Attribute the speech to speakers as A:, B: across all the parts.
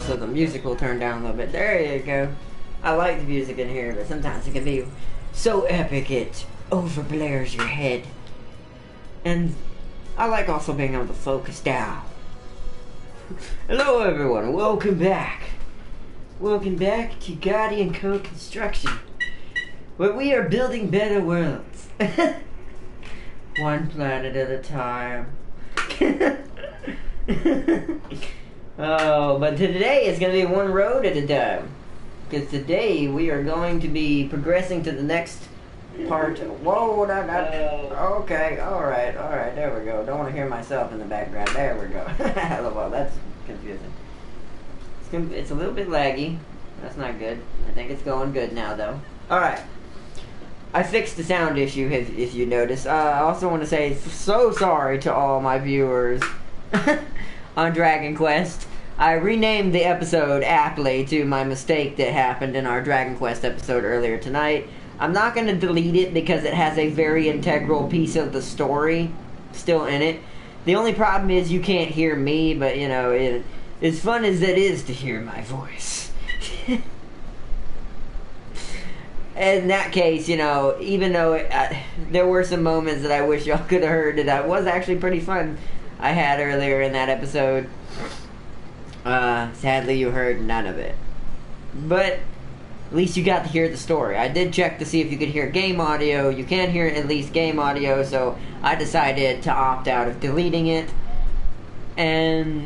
A: so the music will turn down a little bit. There you go. I like the music in here, but sometimes it can be so epic it overblares your head. And I like also being able to focus down. Hello everyone, welcome back. Welcome back to Guardian Co. Construction, where we are building better worlds. One planet at a time. Oh, but today it's going to be one road at a time. Because today we are going to be progressing to the next part. Whoa, okay, alright, there we go. Don't want to hear myself in the background. There we go. Well, that's confusing. It's a little bit laggy. That's not good. I think it's going good now, though. Alright. I fixed the sound issue, if you notice. I also want to say so sorry to all my viewers on Dragon Quest. I renamed the episode aptly to my mistake that happened in our Dragon Quest episode earlier tonight. I'm not going to delete it because it has a very integral piece of the story still in it. The only problem is you can't hear me, but you know, as fun as it is to hear my voice. In that case, you know, even though there were some moments that I wish y'all could have heard, that was actually pretty fun I had earlier in that episode. Sadly, you heard none of it. But at least you got to hear the story. I did check to see if you could hear game audio. You can hear at least game audio, so I decided to opt out of deleting it, and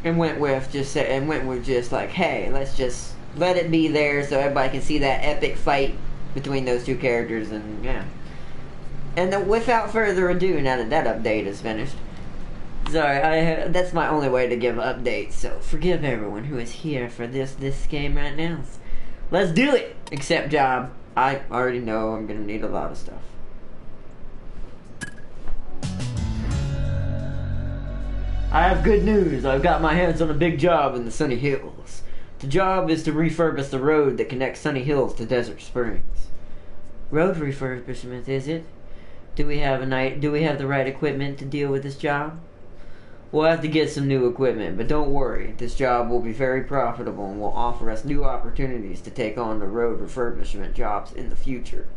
A: went with just like, hey, let's just let it be there so everybody can see that epic fight between those two characters, and yeah. And without further ado, now that that update is finished, sorry, that's my only way to give updates, so forgive everyone who is here for this game right now. Let's do it! Accept job. I already know I'm gonna need a lot of stuff. I have good news. I've got my hands on a big job in the Sunny Hills. The job is to refurbish the road that connects Sunny Hills to Desert Springs. Road refurbishment, is it? Do we have the right equipment to deal with this job? We'll have to get some new equipment, but don't worry. This job will be very profitable and will offer us new opportunities to take on the road refurbishment jobs in the future.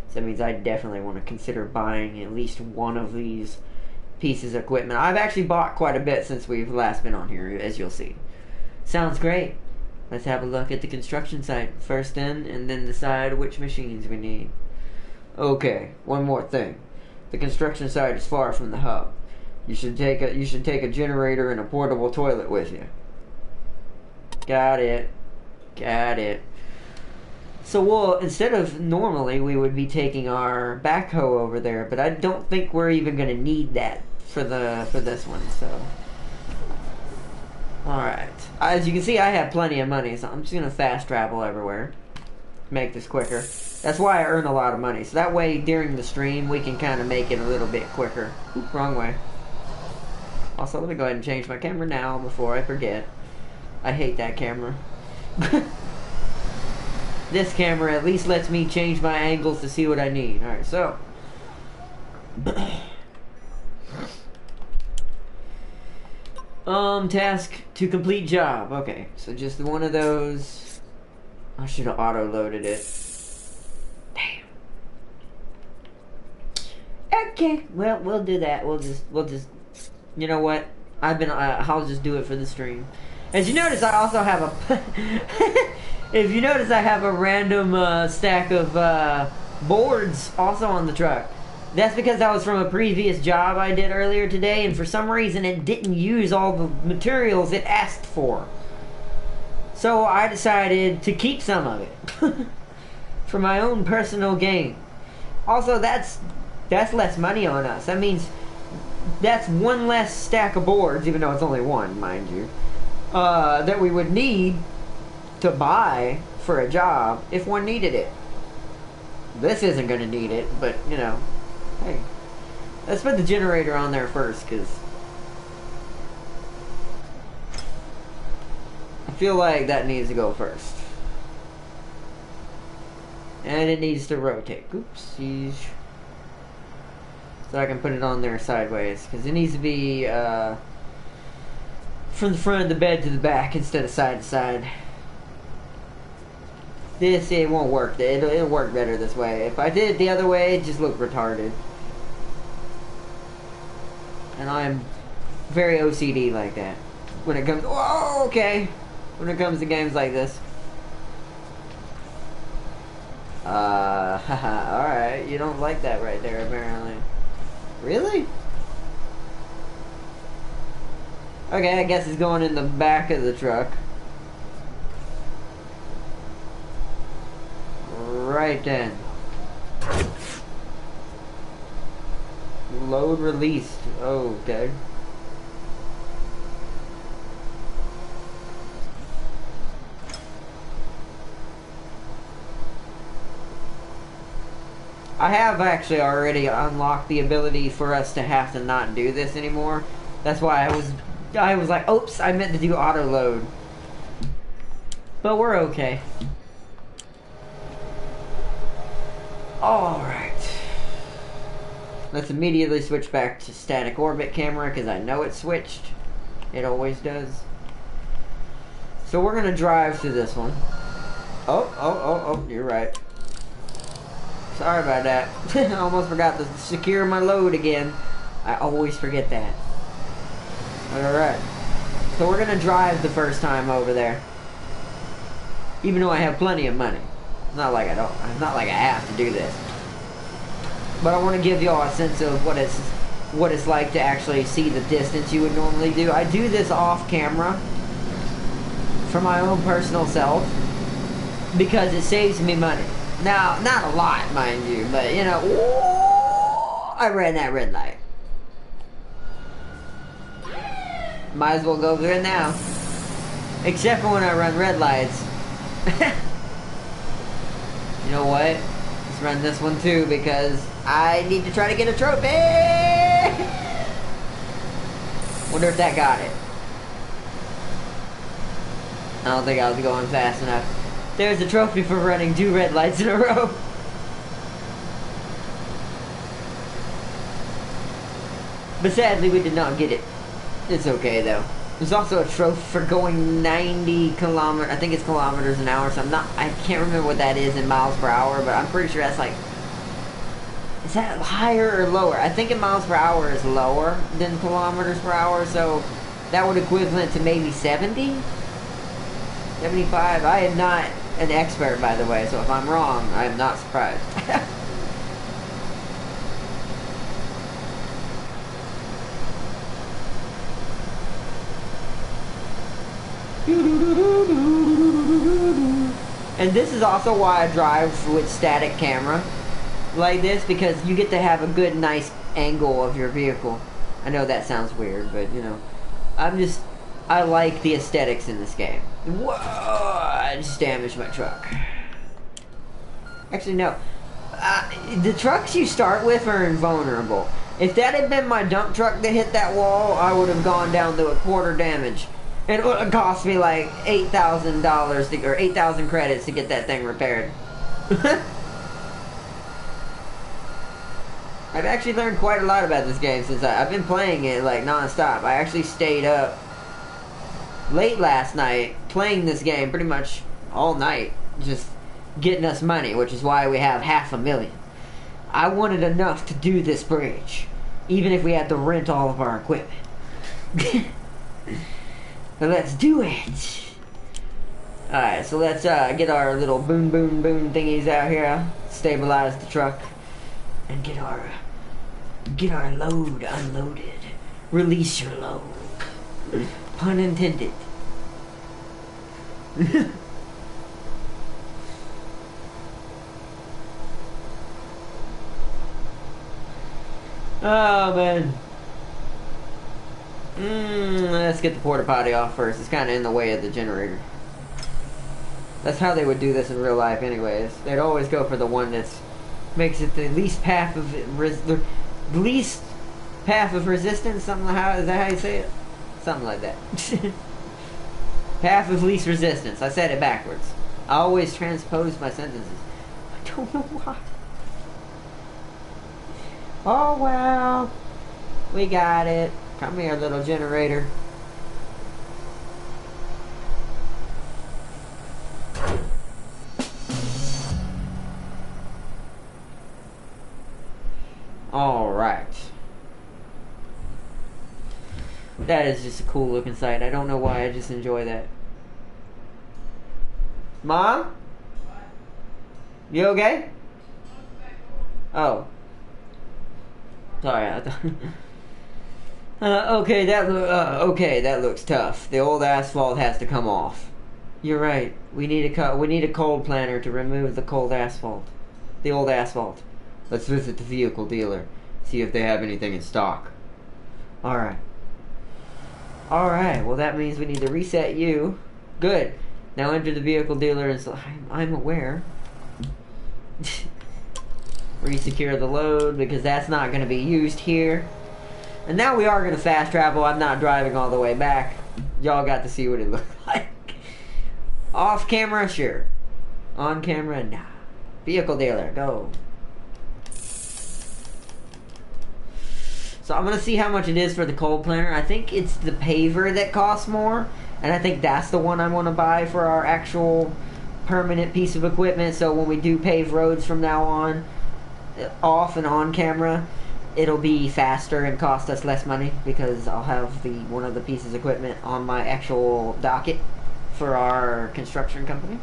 A: So that means I definitely want to consider buying at least one of these pieces of equipment. I've actually bought quite a bit since we've last been on here, as you'll see. Sounds great. Let's have a look at the construction site first then, and then decide which machines we need. Okay, one more thing. The construction site is far from the hub. You should take a generator and a portable toilet with you. Got it. So instead of normally we would be taking our backhoe over there, but I don't think we're even going to need that for this one. So, all right. As you can see, I have plenty of money, so I'm just going to fast travel everywhere. Make this quicker. That's why I earn a lot of money. So that way, during the stream, we can kind of make it a little bit quicker. Oop, wrong way. Also, let me go ahead and change my camera now before I forget. I hate that camera. This camera at least lets me change my angles to see what I need. Alright, so. Task to complete job. Okay, so just one of those. I should have auto-loaded it. Damn. Okay, well, we'll do that. We'll just, you know what? I'll just do it for the stream. As you notice, I also have a, if you notice, I have a random stack of boards also on the truck. That's because that was from a previous job I did earlier today, and for some reason it didn't use all the materials it asked for. So I decided to keep some of it for my own personal gain. Also, that's less money on us. That means that's one less stack of boards, even though it's only one, mind you, that we would need to buy for a job if one needed it. This isn't going to need it, but, you know, hey, let's put the generator on there first, because I feel like that needs to go first. And it needs to rotate. Oopsies. So I can put it on there sideways, because it needs to be from the front of the bed to the back instead of side to side. This, it won't work. It'll work better this way. If I did it the other way, it just looked retarded. And I'm very OCD like that. When it comes, whoa, okay. When it comes to games like this. Haha, alright. You don't like that right there, apparently. Really? Okay, I guess it's going in the back of the truck. Right then. Load released. Oh, okay. I have actually already unlocked the ability for us to have to not do this anymore. That's why I was like, oops, I meant to do auto load. But we're okay. Alright. Let's immediately switch back to static orbit camera because I know it switched. It always does. So we're gonna drive through this one. Oh, you're right. Sorry about that. I almost forgot to secure my load again. I always forget that. Alright. So we're gonna drive the first time over there. Even though I have plenty of money. It's not like I have to do this. But I want to give y'all a sense of what it's like to actually see the distance you would normally do. I do this off camera for my own personal self because it saves me money. Now, not a lot, mind you, but you know, whoa, I ran that red light. Might as well go through it now. Except for when I run red lights. You know what? Let's run this one too because I need to try to get a trophy! Wonder if that got it. I don't think I was going fast enough. There's a trophy for running 2 red lights in a row. But sadly we did not get it. It's okay though. There's also a trophy for going 90 kilometers, I think it's kilometers an hour, so I can't remember what that is in miles per hour, but I'm pretty sure that's like, is that higher or lower? I think in miles per hour is lower than kilometers per hour, so that would equivalent to maybe 70? 75? I am not an expert, by the way, so if I'm wrong, I am not surprised. And this is also why I drive with static camera like this, because you get to have a good, nice angle of your vehicle. I know that sounds weird, but you know, I like the aesthetics in this game. Whoa! I just damaged my truck. Actually, no. The trucks you start with are invulnerable. If that had been my dump truck that hit that wall, I would have gone down to a quarter damage. It would have cost me like $8,000 or 8,000 credits to get that thing repaired. I've actually learned quite a lot about this game since I've been playing it like non-stop. I actually stayed up late last night playing this game pretty much all night, just getting us money, which is why we have $500,000. I wanted enough to do this bridge, even if we had to rent all of our equipment. But let's do it. Alright, so let's get our little boom boom boom thingies out here, stabilize the truck, and get our load unloaded. Release your load. Pun intended. Oh man. Let's get the porta potty off first. It's kind of in the way of the generator. That's how they would do this in real life anyways. They'd always go for the one that's makes it the least path of resistance. Something like is that how you say it? Something like that. Path of least resistance. I said it backwards. I always transpose my sentences. I don't know why. Oh well. We got it. Come here, little generator. Alright. That is just a cool looking sight. I don't know why, I just enjoy that. Mom? You okay? Oh. Sorry, I thought... okay, that looks tough. The old asphalt has to come off. You're right. We need a cold planter to remove the cold asphalt. The old asphalt. Let's visit the vehicle dealer. See if they have anything in stock. Alright. Alright, well that means we need to reset you. Good. Now enter the vehicle dealer and so I'm aware. Resecure the load because that's not going to be used here. And now we are going to fast travel. I'm not driving all the way back. Y'all got to see what it looked like. Off camera, sure. On camera, nah. Vehicle dealer, go. So I'm going to see how much it is for the cold planter. I think it's the paver that costs more. And I think that's the one I want to buy for our actual permanent piece of equipment. So when we do pave roads from now on, off and on camera, it'll be faster and cost us less money because I'll have one of the pieces of equipment on my actual docket for our construction company.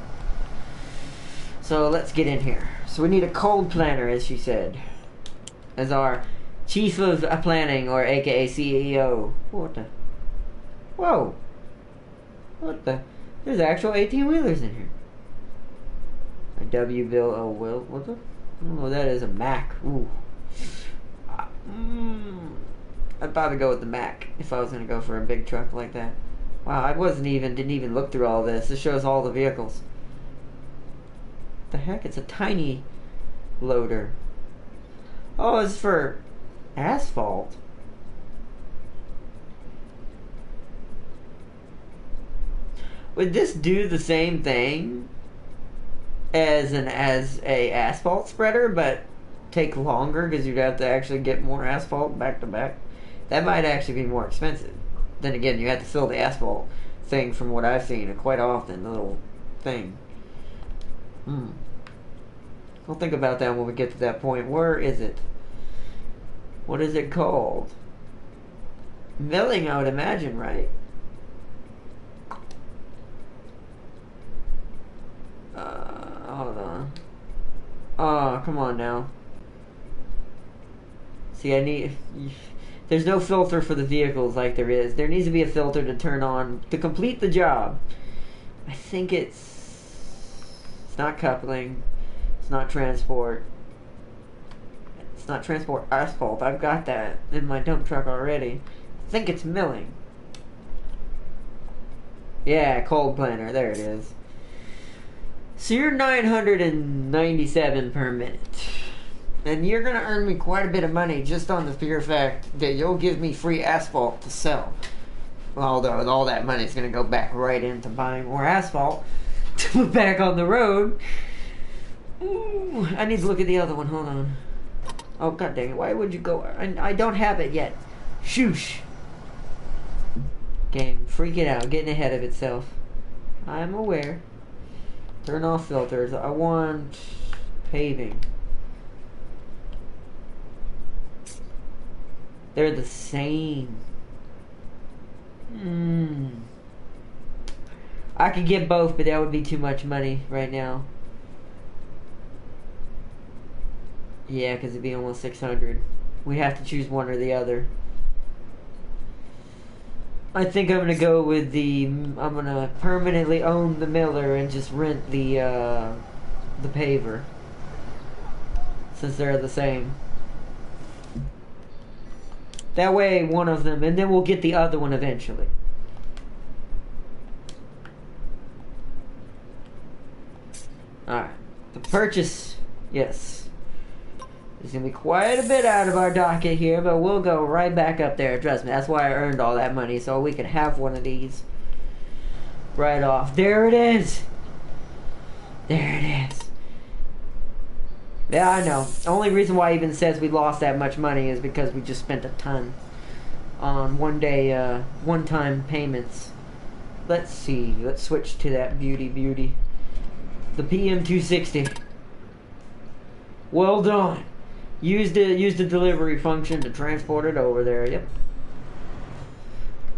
A: So let's get in here. So we need a cold planter, as she said, as our chief of planning, or aka CEO. What the? Whoa! What the? There's actual 18-wheelers in here. A W Bill. Oh, well, what the? Oh, that is a Mac. Ooh. I'd probably go with the Mac if I was going to go for a big truck like that. Wow, I didn't even look through all this. This shows all the vehicles. What the heck? It's a tiny loader. Oh, it's for asphalt. Would this do the same thing as a asphalt spreader, but take longer because you'd have to actually get more asphalt back to back? That might actually be more expensive. Then again, you have to fill the asphalt thing from what I've seen quite often, the little thing. We'll think about that when we get to that point. Where is it? What is it called? Milling, I would imagine, right? Hold on. Oh, come on now. See, there's no filter for the vehicles like there is. There needs to be a filter to turn on to complete the job. I think it's not coupling. It's not transport. It's not transport asphalt. I've got that in my dump truck already. I think it's milling. Yeah, cold planter. There it is. So you're 997 per minute. And you're going to earn me quite a bit of money just on the pure fact that you'll give me free asphalt to sell. Although all that money is going to go back right into buying more asphalt to put back on the road. Ooh, I need to look at the other one. Hold on. Oh, god dang it. Why would you go? I don't have it yet. Shoosh. Game. Freaking out. Getting ahead of itself. I'm aware. Turn off filters. I want paving. They're the same. I could get both, but that would be too much money right now. Yeah, because it'd be almost 600. We have to choose one or the other. I think I'm gonna go with I'm gonna permanently own the miller and just rent the paver, since they're the same. That way, one of them, and then we'll get the other one eventually. Alright. The purchase, yes. There's going to be quite a bit out of our docket here, but we'll go right back up there. Trust me, that's why I earned all that money, so we can have one of these right off. There it is! There it is. Yeah, I know. The only reason why it even says we lost that much money is because we just spent a ton on one-time payments. Let's see. Let's switch to that beauty. The PM260. Well done. Use the delivery function to transport it over there. Yep.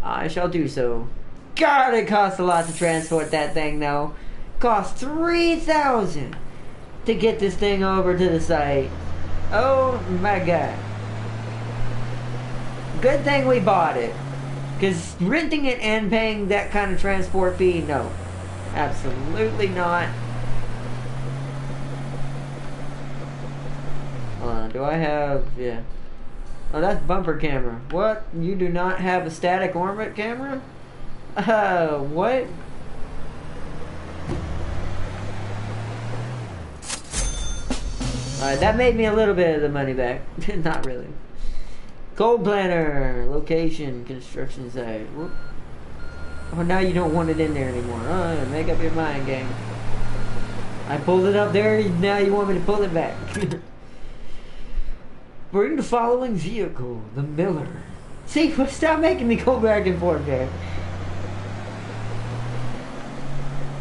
A: I shall do so. God, it costs a lot to transport that thing, though. Costs 3,000 to get this thing over to the site. Oh my God. Good thing we bought it. Because renting it and paying that kind of transport fee, no. Absolutely not. Hold on, do I have... yeah. Oh, that's bumper camera. What? You do not have a static orbit camera? What? Alright, that made me a little bit of the money back. Not really. Cold planner. Location. Construction site. Whoop. Oh, now you don't want it in there anymore. Oh, make up your mind, gang. I pulled it up there, now you want me to pull it back. Bring the following vehicle. The Miller. See, stop making me go back and forth there.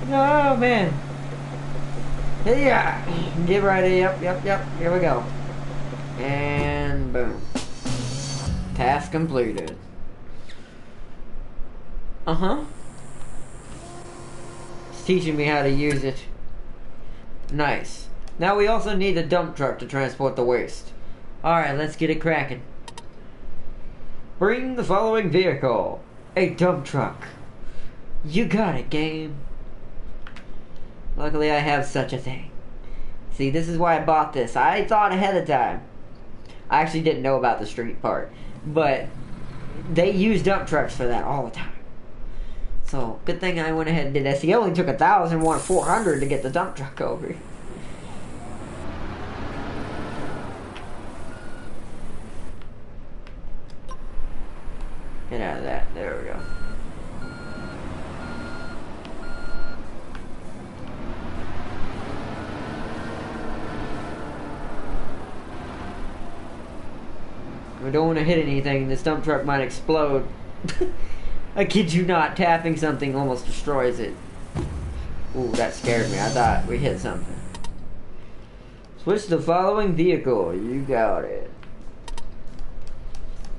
A: Oh, man. Yeah. Get ready. Yep. Here we go. And boom. Task completed. Uh-huh. It's teaching me how to use it. Nice. Now we also need a dump truck to transport the waste. Alright, let's get it cracking. Bring the following vehicle. A dump truck. You got it, game. Luckily, I have such a thing. See, this is why I bought this. I thought ahead of time. I actually didn't know about the street part. But they use dump trucks for that all the time. So, good thing I went ahead and did this. He only took 1,000, wanted 400 to get the dump truck over. Get out of that. There we go. We don't want to hit anything. This dump truck might explode. I kid you not, tapping something almost destroys it. Ooh, that scared me. I thought we hit something. Switch the following vehicle. You got it.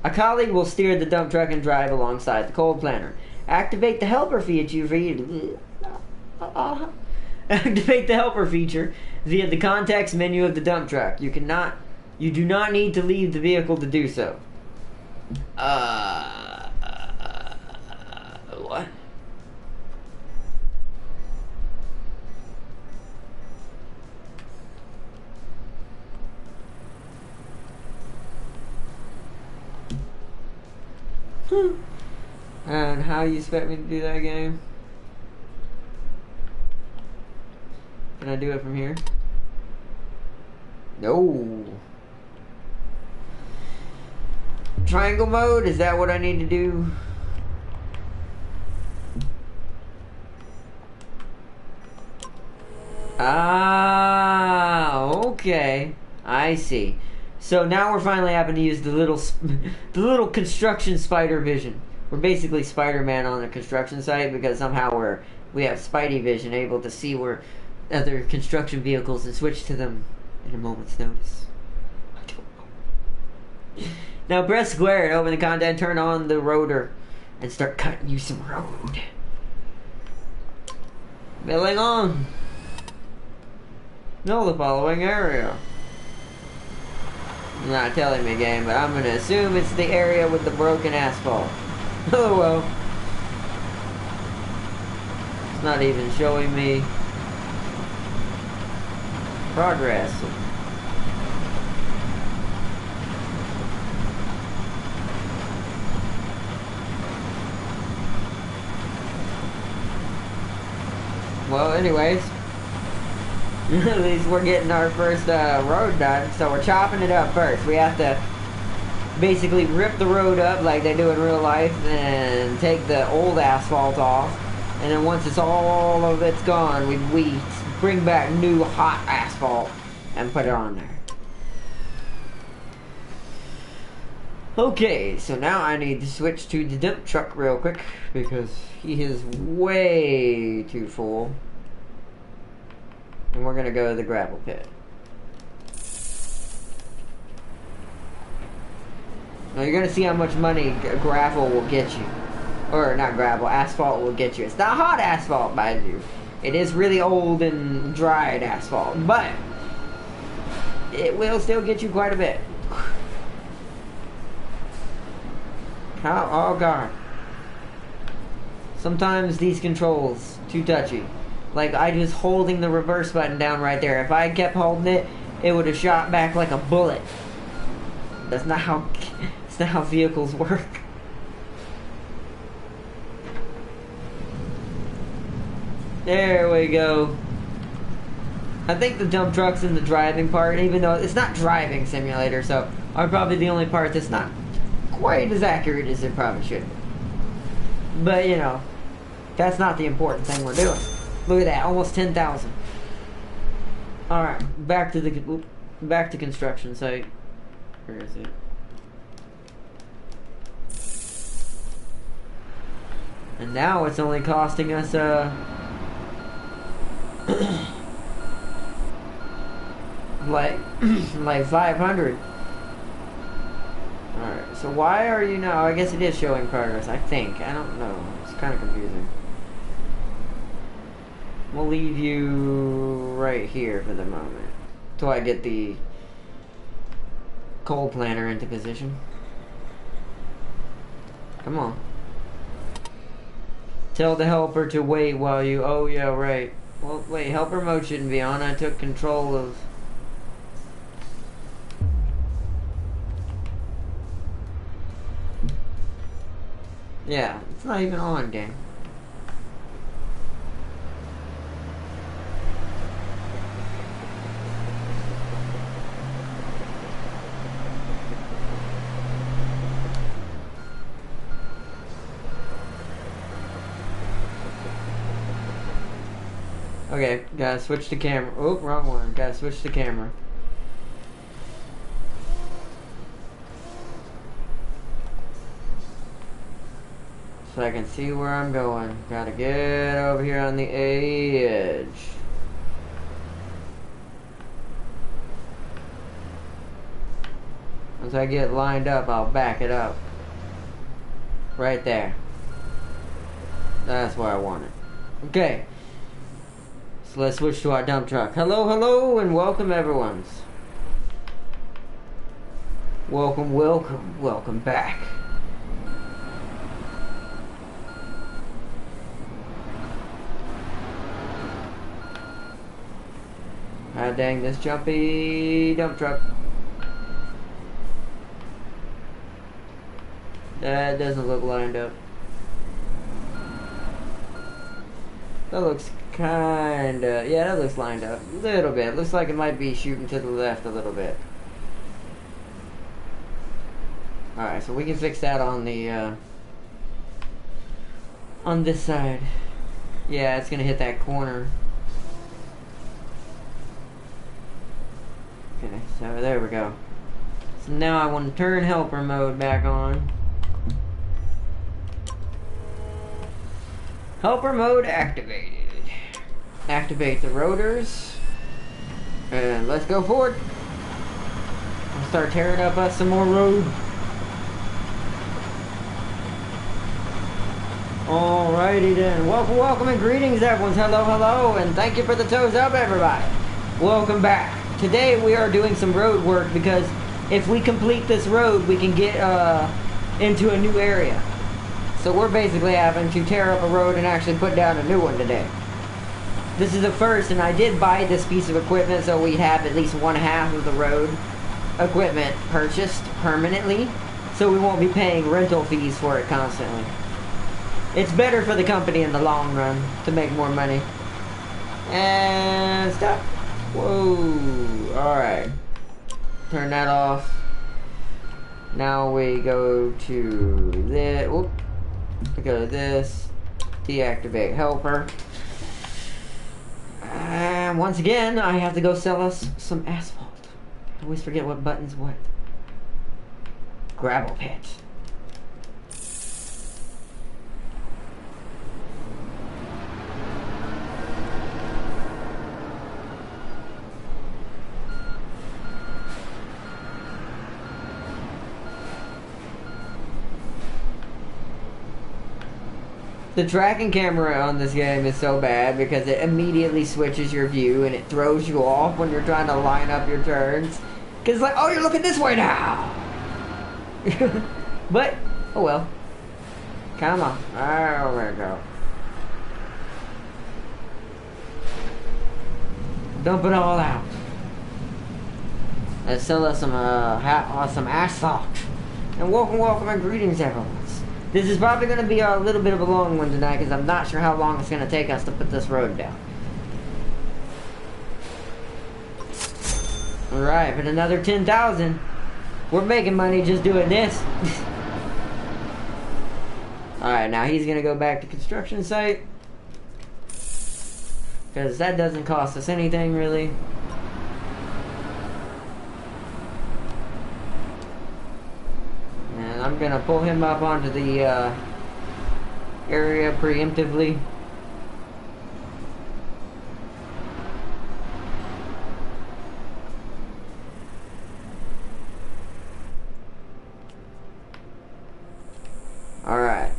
A: A colleague will steer the dump truck and drive alongside the cold planner. Activate the helper feature Activate the helper feature via the context menu of the dump truck. You do not need to leave the vehicle to do so. What? And how you expect me to do that game? Can I do it from here? No. Triangle mode? Is that what I need to do? Ah, okay. I see. So now we're finally having to use the little construction spider vision. We're basically Spider-Man on the construction site because somehow we have Spidey vision, able to see where other construction vehicles and switch to them in a moment's notice. I don't know. Now press square to open the content, turn on the rotor, and start cutting you some road. Milling on. Know the following area. You're not telling me, game, but I'm gonna assume it's the area with the broken asphalt. Oh well. It's not even showing me progress. Well, anyways. At least we're getting our first road done, so we're chopping it up first. We have to basically rip the road up like they do in real life and take the old asphalt off. And then once all of it's gone, we bring back new hot asphalt and put it on there. Okay, so now I need to switch to the dump truck real quick because he is way too full. And we're gonna go to the gravel pit. Now you're gonna see how much money gravel will get you. Or not gravel, asphalt will get you. It's not hot asphalt, mind you. It is really old and dried asphalt, but it will still get you quite a bit. Oh god. Sometimes these controls, too touchy. Like, I was holding the reverse button down right there. If I had kept holding it, it would have shot back like a bullet. That's not how vehicles work. There we go. I think the dump truck's in the driving part, even though it's not driving simulator, so are probably the only part that's not quite as accurate as it probably should be. But, you know, that's not the important thing we're doing. Look at that, almost 10,000. Alright, back to construction site. Where is it? And now it's only costing us like 500. Alright, so why are you now? I guess it is showing progress, I think. I don't know. It's kind of confusing. We'll leave you right here for the moment. Till I get the coal planter into position. Come on. Tell the helper to wait while you... Oh, yeah, right. Well, wait, helper mode shouldn't be on. I took control of... Yeah, it's not even on, gang. Okay, gotta switch the camera. Oh, wrong one. Gotta switch the camera. So I can see where I'm going. Gotta get over here on the edge. Once I get lined up, I'll back it up. Right there. That's where I want it. Okay. So let's switch to our dump truck. Hello, hello, and welcome everyone. Welcome, welcome, welcome back. Ah, dang, this jumpy dump truck. That doesn't look lined up. That looks kinda... Yeah, that looks lined up. A little bit. Looks like it might be shooting to the left a little bit. Alright, so we can fix that on the, on this side. Yeah, it's gonna hit that corner. Okay, so there we go. So now I want to turn helper mode back on. Helper mode activated. Activate the rotors. And let's go forward. I'll start tearing up us some more road. Alrighty then. Welcome, welcome, and greetings everyone. Hello, hello, and thank you for the toes up, everybody. Welcome back. Today we are doing some road work because if we complete this road, we can get into a new area. So we're basically having to tear up a road and actually put down a new one today. This is the first, and I did buy this piece of equipment so we'd have at least one half of the road equipment purchased permanently, so we won't be paying rental fees for it constantly. It's better for the company in the long run to make more money. And stop. Whoa. Alright. Turn that off. Now we go to this. Whoop. We go to this. Deactivate helper. And once again, I have to go sell us some asphalt. I always forget what button's what. Gravel pit. The tracking camera on this game is so bad because it immediately switches your view and it throws you off when you're trying to line up your turns. Because it's like, oh, you're looking this way now. But, oh well. Come on. There we go. Dump it all out. Let's sell us some asphalt. And welcome and greetings, everyone. This is probably going to be a little bit of a long one tonight because I'm not sure how long it's going to take us to put this road down. Alright, but another 10,000. We're making money just doing this. Alright, now he's going to go back to construction site. Because that doesn't cost us anything, really. And I'm going to pull him up onto the area preemptively. Alright.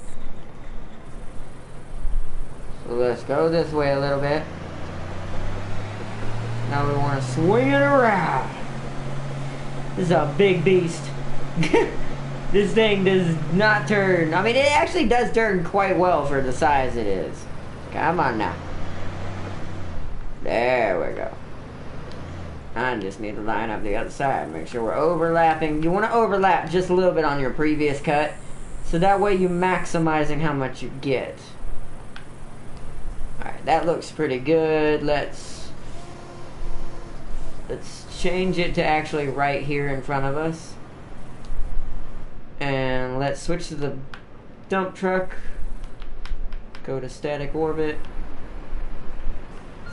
A: So let's go this way a little bit. Now we want to swing it around. This is a big beast. This thing does not turn. I mean, it actually does turn quite well for the size it is. Come on now. There we go. I just need to line up the other side. Make sure we're overlapping. You want to overlap just a little bit on your previous cut. So that way you're maximizing how much you get. Alright, that looks pretty good. Let's change it to actually right here in front of us. And let's switch to the dump truck. Go to static orbit.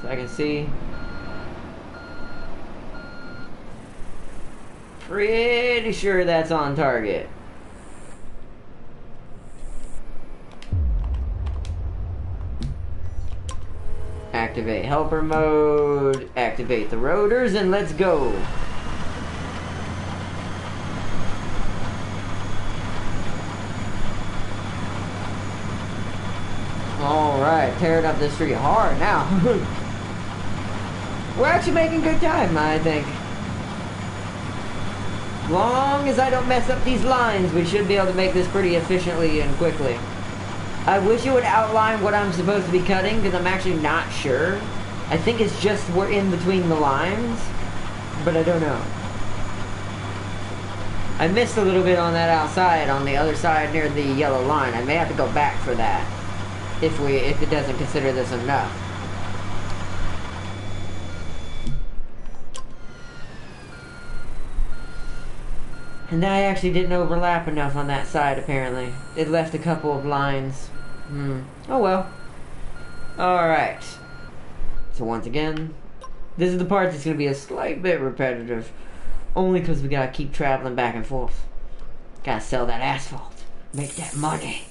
A: So I can see. Pretty sure that's on target. Activate helper mode, activate the rotors, and let's go. Alright, tearing up this street hard now. We're actually making good time, I think. As long as I don't mess up these lines, we should be able to make this pretty efficiently and quickly. I wish it would outline what I'm supposed to be cutting, because I'm actually not sure. I think it's just we're in between the lines, but I don't know. I missed a little bit on that outside, on the other side near the yellow line. I may have to go back for that, if it doesn't consider this enough. And I actually didn't overlap enough on that side, apparently. It left a couple of lines. Oh well. Alright. So once again, this is the part that's going to be a slight bit repetitive. Only because we got to keep traveling back and forth. Got to sell that asphalt. Make that money.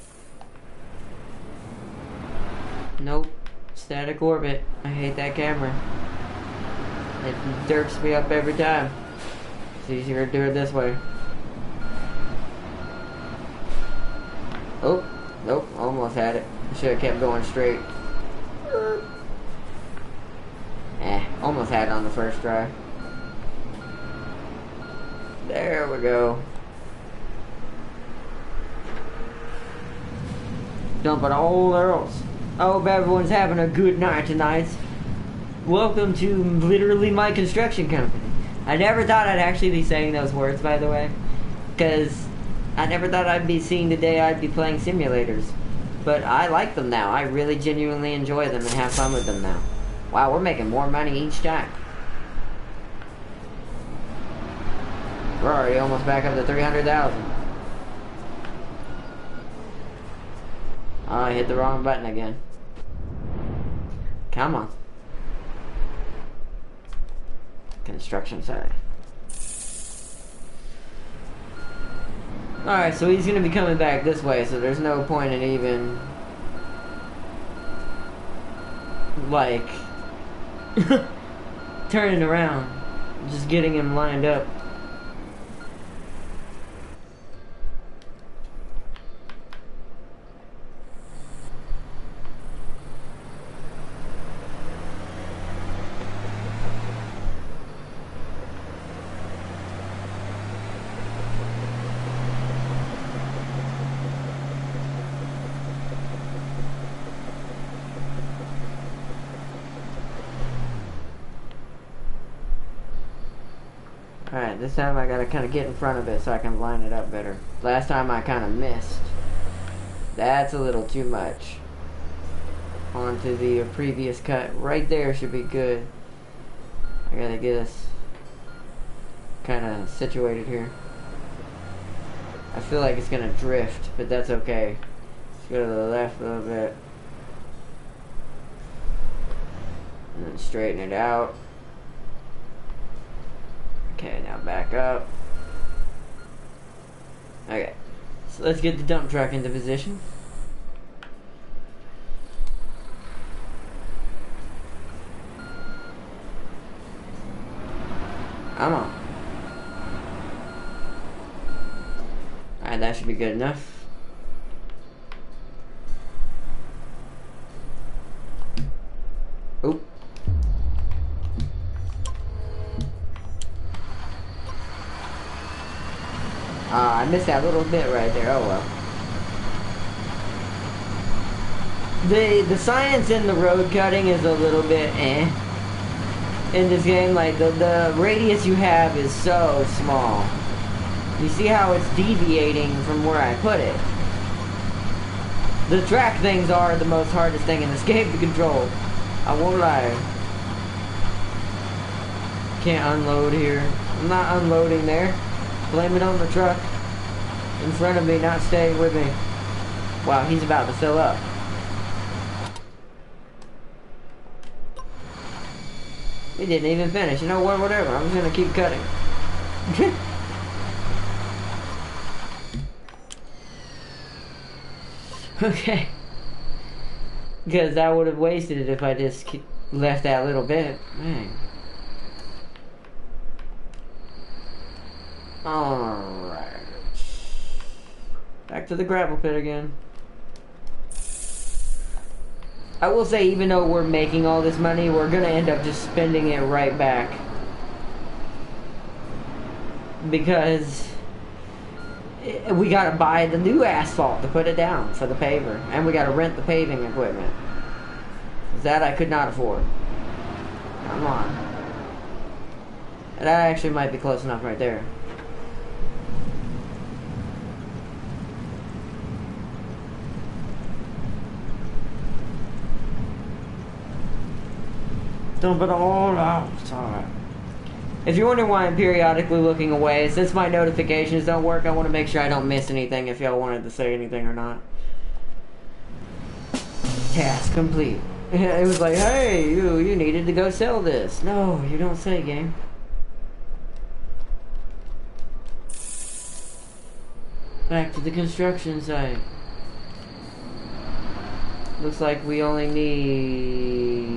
A: Nope. Static orbit. I hate that camera. It derps me up every time. It's easier to do it this way. Oh, nope, almost had it. Should have kept going straight. Almost had it on the first try. There we go. Dumping all arrows. I hope everyone's having a good night tonight. Welcome to literally my construction company. I never thought I'd actually be saying those words, by the way. Because I never thought I'd be seeing the day I'd be playing simulators. But I like them now. I really genuinely enjoy them and have fun with them now. Wow, we're making more money each time. We're already almost back up to 300,000. Oh, I hit the wrong button again. Come on. Construction site. Alright, so he's going to be coming back this way, so there's no point in even, like, turning around. Just getting him lined up. Alright, this time I gotta kind of get in front of it so I can line it up better. Last time I kind of missed. That's a little too much. Onto the previous cut. Right there should be good. I gotta get us kind of situated here. I feel like it's gonna drift, but that's okay. Let's go to the left a little bit. And then straighten it out. Okay, now back up. Okay, so let's get the dump truck into position. Come on. Alright, that should be good enough. Oop. I missed that little bit right there. Oh well. The science in the road cutting is a little bit in this game. Like the radius you have is so small. You see how it's deviating from where I put it. The track things are the most hardest thing in this game to control. I won't lie. Can't unload here. I'm not unloading there. Blame it on the truck in front of me not staying with me. Wow, he's about to fill up. We didn't even finish. You know what? Whatever. I'm just gonna keep cutting. Okay. Because I would have wasted it if I just left that little bit. Man. Alright. Back to the gravel pit again. I will say, even though we're making all this money, we're gonna end up just spending it right back. Because we gotta buy the new asphalt to put it down for the paver. And we gotta rent the paving equipment. That I could not afford. Come on. That actually might be close enough right there. Dump it all out. It's alright. If you're wondering why I'm periodically looking away, since my notifications don't work, I want to make sure I don't miss anything if y'all wanted to say anything or not. Task complete. It was like, hey, you needed to go sell this. No, you don't say, game. Back to the construction site. Looks like we only need,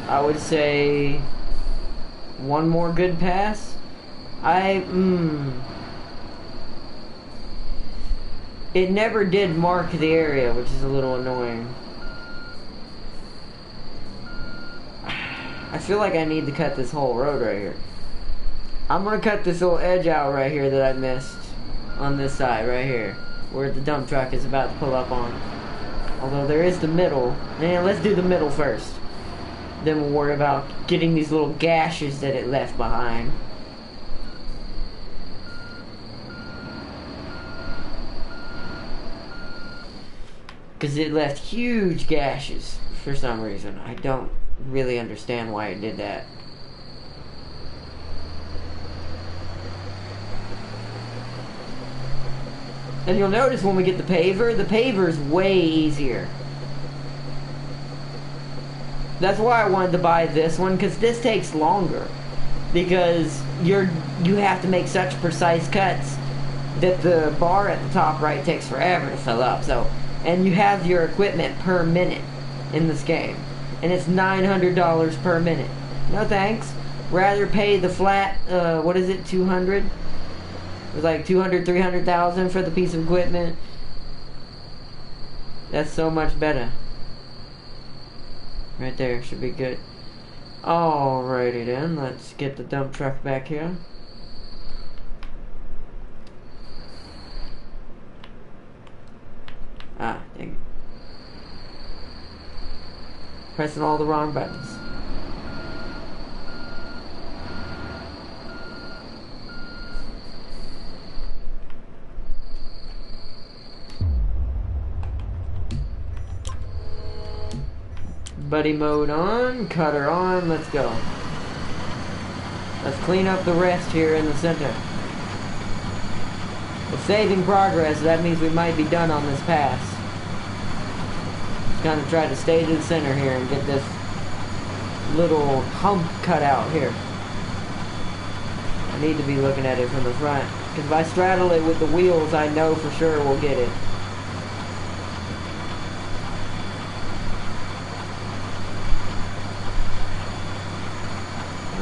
A: I would say, one more good pass. It never did mark the area, which is a little annoying. I feel like I need to cut this whole road right here. I'm gonna cut this little edge out right here that I missed on this side right here, where the dump truck is about to pull up on. Although there is the middle. Man, let's do the middle first. Then we'll worry about getting these little gashes that it left behind. Because it left huge gashes for some reason. I don't really understand why it did that. And you'll notice when we get the paver's way easier. That's why I wanted to buy this one, because this takes longer. Because you have to make such precise cuts that the bar at the top right takes forever to fill up. So, and you have your equipment per minute in this game. And it's $900 per minute. No thanks. Rather pay the flat, what is it, 200? It was like 200, 300,000 for the piece of equipment. That's so much better. Right there, should be good. Alrighty then, let's get the dump truck back here. Ah, dang it. Pressing all the wrong buttons. Buddy mode on, cutter on, let's go. Let's clean up the rest here in the center. It's saving progress, so that means we might be done on this pass. Just gonna try to stay to the center here and get this little hump cut out here. I need to be looking at it from the front, because if I straddle it with the wheels, I know for sure we'll get it.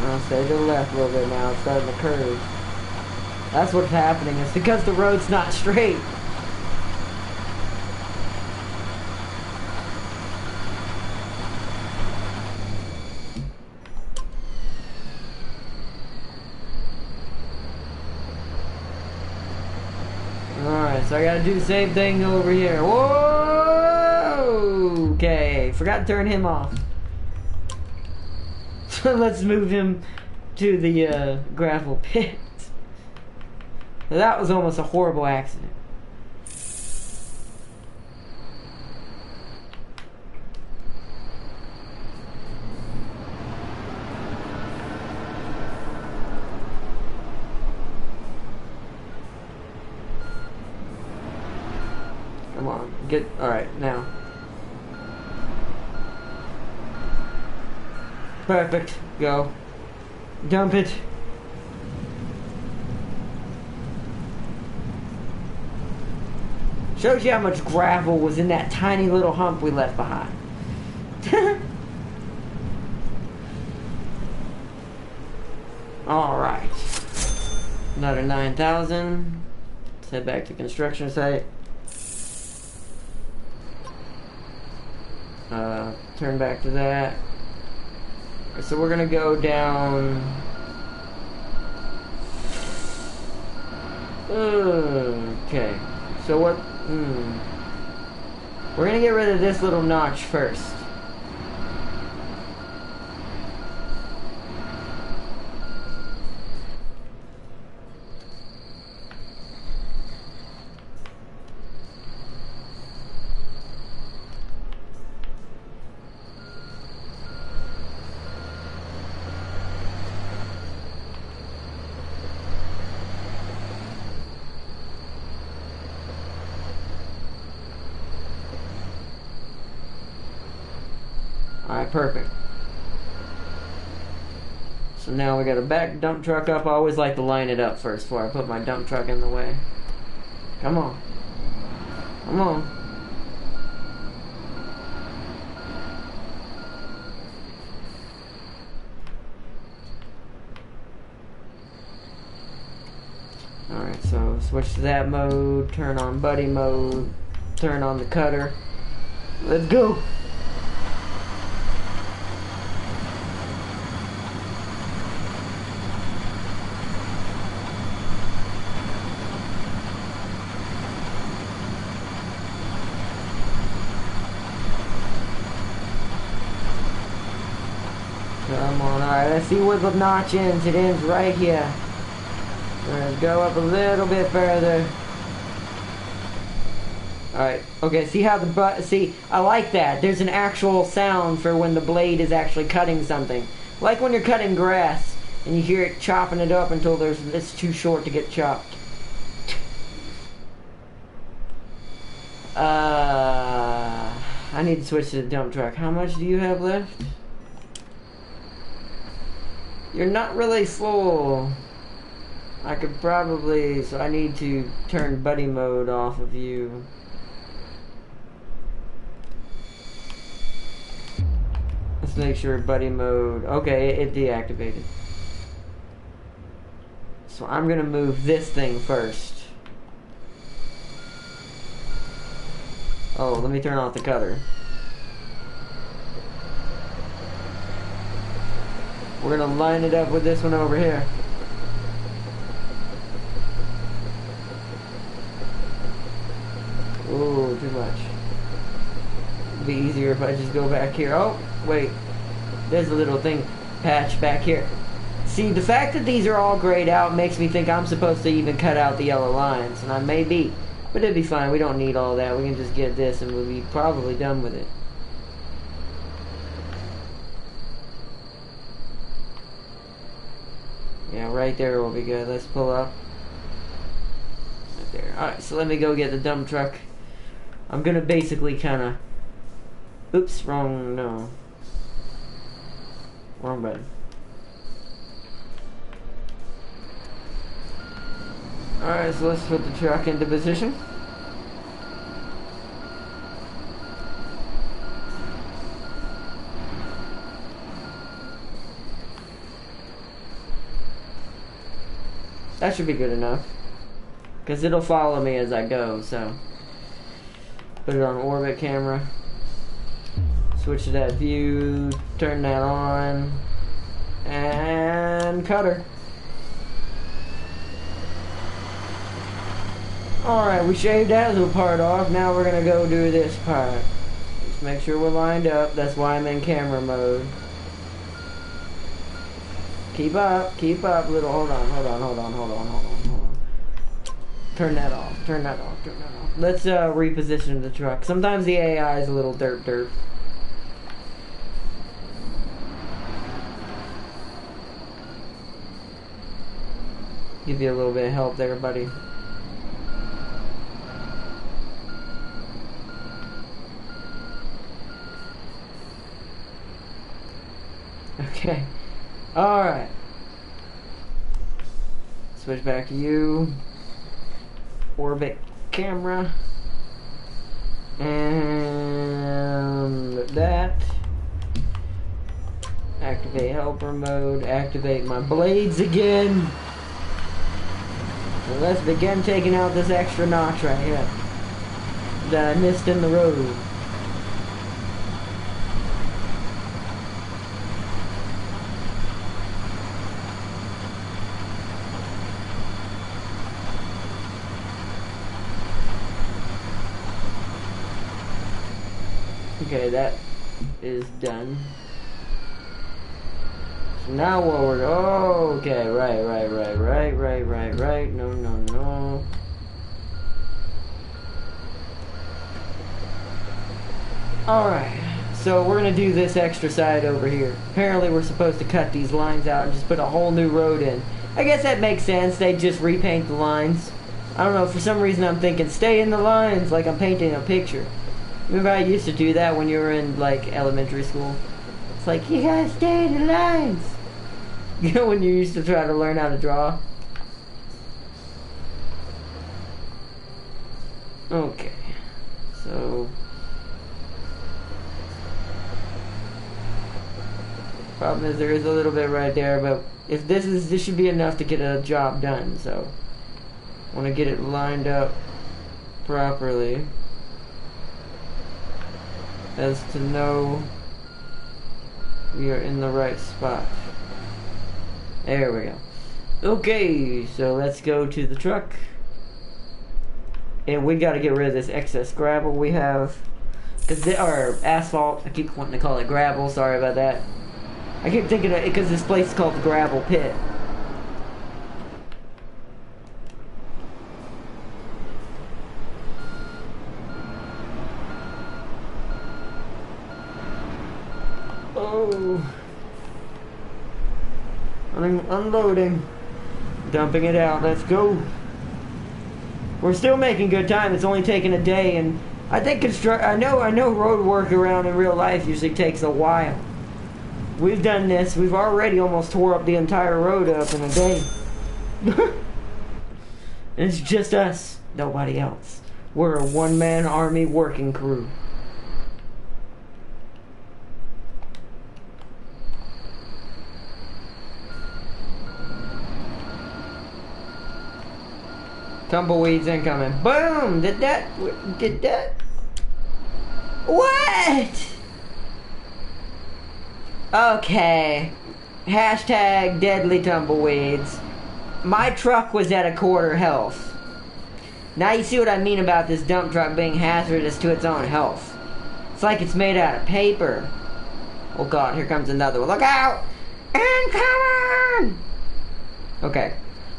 A: I'll stay to the left a little bit now, it's starting to curve. That's what's happening, it's because the road's not straight. Alright, so I gotta do the same thing over here. Whoa! Okay, forgot to turn him off. So let's move him to the gravel pit. That was almost a horrible accident. Come on, get, alright, now. Perfect, go. Dump it. Shows you how much gravel was in that tiny little hump we left behind. Alright. Another 9,000. Let's head back to construction site. Turn back to that. So we're gonna go down. Okay. So what? We're gonna get rid of this little notch first. Alright, perfect. So now we got a back dump truck up. I always like to line it up first before I put my dump truck in the way. Come on. Come on. Alright, so switch to that mode, turn on buddy mode, turn on the cutter. Let's go! Come on, alright, let's see where the notch ends. It ends right here. We're gonna go up a little bit further. Alright, okay, see how the see, I like that. There's an actual sound for when the blade is actually cutting something. Like when you're cutting grass, and you hear it chopping it up until it's too short to get chopped. I need to switch to the dump truck. How much do you have left? You're not really slow. I could probably, so I need to turn buddy mode off of you. Let's make sure buddy mode, okay, it deactivated. So I'm gonna move this thing first. Oh, let me turn off the cutter. We're gonna line it up with this one over here. Ooh, too much. It'd be easier if I just go back here. Oh, wait. There's a little thing patch back here. See, the fact that these are all grayed out makes me think I'm supposed to even cut out the yellow lines, and I may be. But it'd be fine. We don't need all that. We can just get this and we'll be probably done with it. Yeah, right there will be good. Let's pull up. Right there. Alright, so let me go get the dump truck. I'm gonna basically kinda... Oops, wrong, no. Wrong button. Alright, so let's put the truck into position. That should be good enough. Because it'll follow me as I go, so. Put it on orbit camera. Switch to that view. Turn that on. And cutter. Alright, we shaved that little part off. Now we're going to go do this part. Just make sure we're lined up. That's why I'm in camera mode. Keep up, little, hold on. Turn that off. Let's reposition the truck. Sometimes the AI is a little derp. Give you a little bit of help there, buddy. Okay. Alright. Switch back to you. Orbit camera. And that. Activate helper mode. Activate my blades again. So let's begin taking out this extra notch right here that I missed in the road. Okay, that is done. So now what we're... Oh, okay, right. No. Alright, so we're gonna do this extra side over here. Apparently we're supposed to cut these lines out and just put a whole new road in. I guess that makes sense. They just repaint the lines. I don't know, for some reason I'm thinking stay in the lines like I'm painting a picture. Remember I used to do that when you were in, like, elementary school? It's like, you gotta stay in the lines. You know when you used to try to learn how to draw? Okay. So... problem is there is a little bit right there, but if this should be enough to get a job done, so... I want to get it lined up properly. As to know we are in the right spot. There we go. Okay, so let's go to the truck. And we got to get rid of this excess gravel we have. Or asphalt. I keep wanting to call it gravel. Sorry about that. I keep thinking of it because this place is called the Gravel Pit. Oh, unloading, dumping it out. Let's go. We're still making good time. It's only taken a day, and I think I know road work around in real life usually takes a while. We've done this. We've already almost tore up the entire road up in a day. And it's just us, nobody else. We're a one-man army working crew. Tumbleweeds incoming. Boom! Did that? What? Okay. Hashtag deadly tumbleweeds. My truck was at a quarter health. Now you see what I mean about this dump truck being hazardous to its own health. It's like it's made out of paper. Oh god, here comes another one. Look out! Incoming! Okay.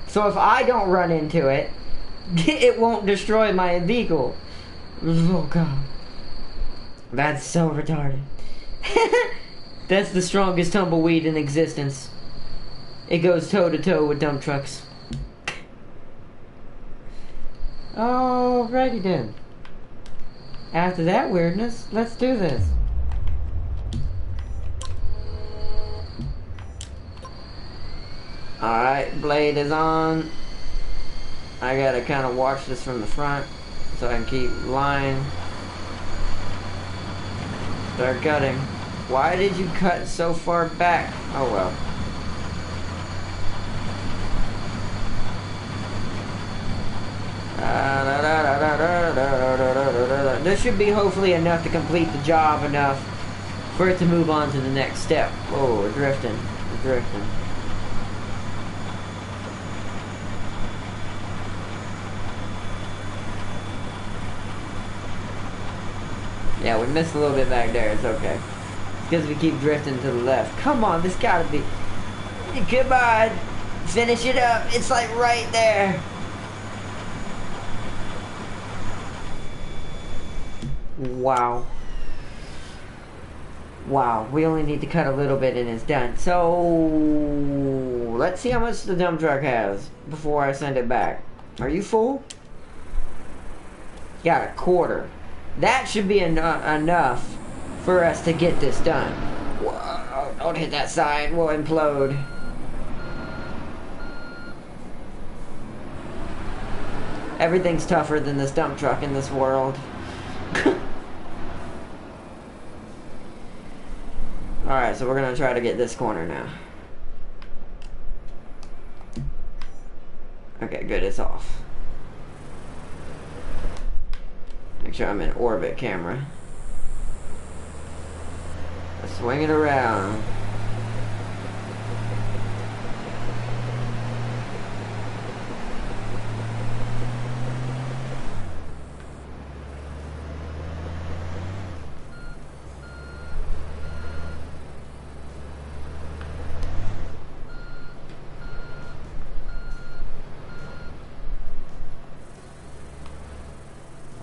A: So if I don't run into it, it won't destroy my vehicle. Oh god. That's so retarded. That's the strongest tumbleweed in existence. It goes toe to toe with dump trucks. Alrighty then. After that weirdness, let's do this. Alright, blade is on. I gotta kind of watch this from the front so I can keep line. Start cutting. Why did you cut so far back? Oh well. This should be hopefully enough to complete the job enough for it to move on to the next step. Oh, we're drifting. We're drifting. Yeah, we missed a little bit back there. It's okay. It's because we keep drifting to the left. Come on, this gotta be... Come on. Finish it up. It's like right there. Wow. Wow, we only need to cut a little bit and it's done. So, let's see how much the dump truck has before I send it back. Are you full? Got a quarter. That should be enough for us to get this done. Whoa, don't hit that side, we'll implode. Everything's tougher than this dump truck in this world. Alright, so we're gonna try to get this corner now. Okay, good, it's off. Make sure I'm in orbit camera. Let's swing it around.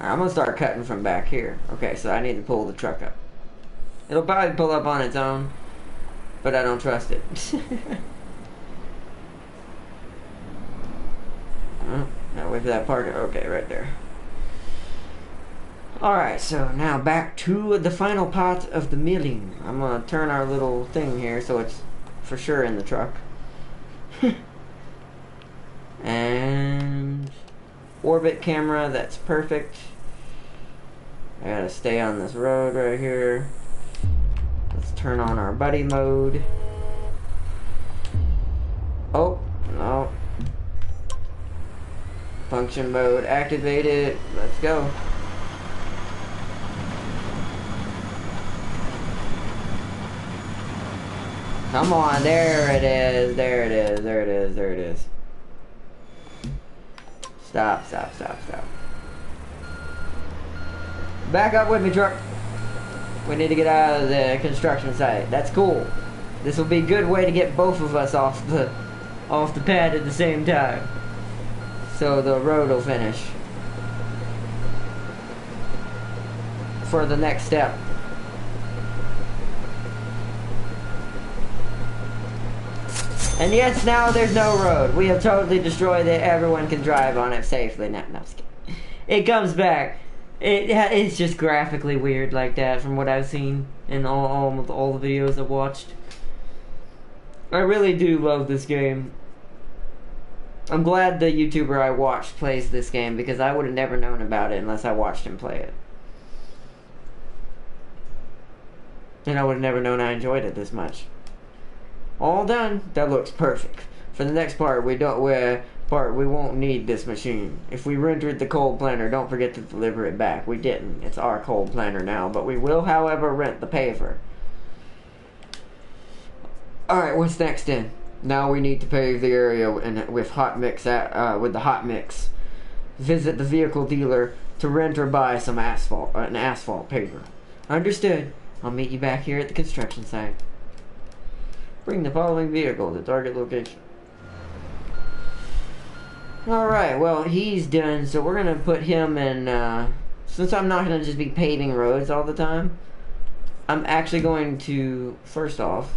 A: I'm gonna start cutting from back here. Okay, so I need to pull the truck up. It'll probably pull up on its own, but I don't trust it. Now wait for that parker. Okay, right there. Alright, so now back to the final part of the milling. I'm gonna turn our little thing here so it's for sure in the truck. And orbit camera, that's perfect. I gotta stay on this road right here. Let's turn on our buddy mode. Oh, no. Function mode activated. Let's go. Come on, there it is, there it is, there it is, there it is. Stop, stop, stop, stop. Back up with me, truck. We need to get out of the construction site. That's cool. This will be a good way to get both of us off the pad at the same time. So the road will finish. For the next step. And yes, now there's no road. We have totally destroyed it. Everyone can drive on it safely. No, no, just kidding. It comes back. It's just graphically weird like that from what I've seen in all the videos I've watched. I really do love this game. I'm glad the YouTuber I watched plays this game because I would have never known about it unless I watched him play it. And I would have never known I enjoyed it this much. All done. That looks perfect. For the next part, we won't need this machine. If we rendered the cold planter, don't forget to deliver it back. We didn't. It's our cold planter now, but we will, however, rent the paver. Alright, what's next then? Now we need to pave the area with hot mix with the hot mix. Visit the vehicle dealer to rent or buy some asphalt, an asphalt paver. Understood. I'll meet you back here at the construction site. Bring the following vehicle to target location. Alright, well, he's done, so we're going to put him in, since I'm not going to just be paving roads all the time, I'm actually going to, first off,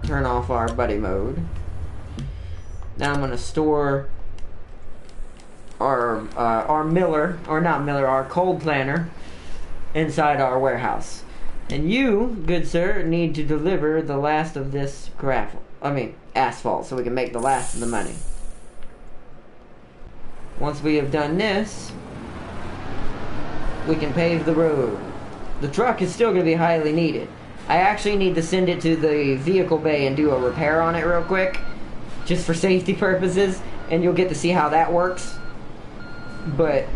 A: turn off our buddy mode. Now I'm gonna store our miller, or not miller, our cold planter inside our warehouse. And you, good sir, need to deliver the last of this asphalt, so we can make the last of the money. Once we have done this, we can pave the road. The truck is still going to be highly needed. I actually need to send it to the vehicle bay and do a repair on it real quick, just for safety purposes, and you'll get to see how that works. But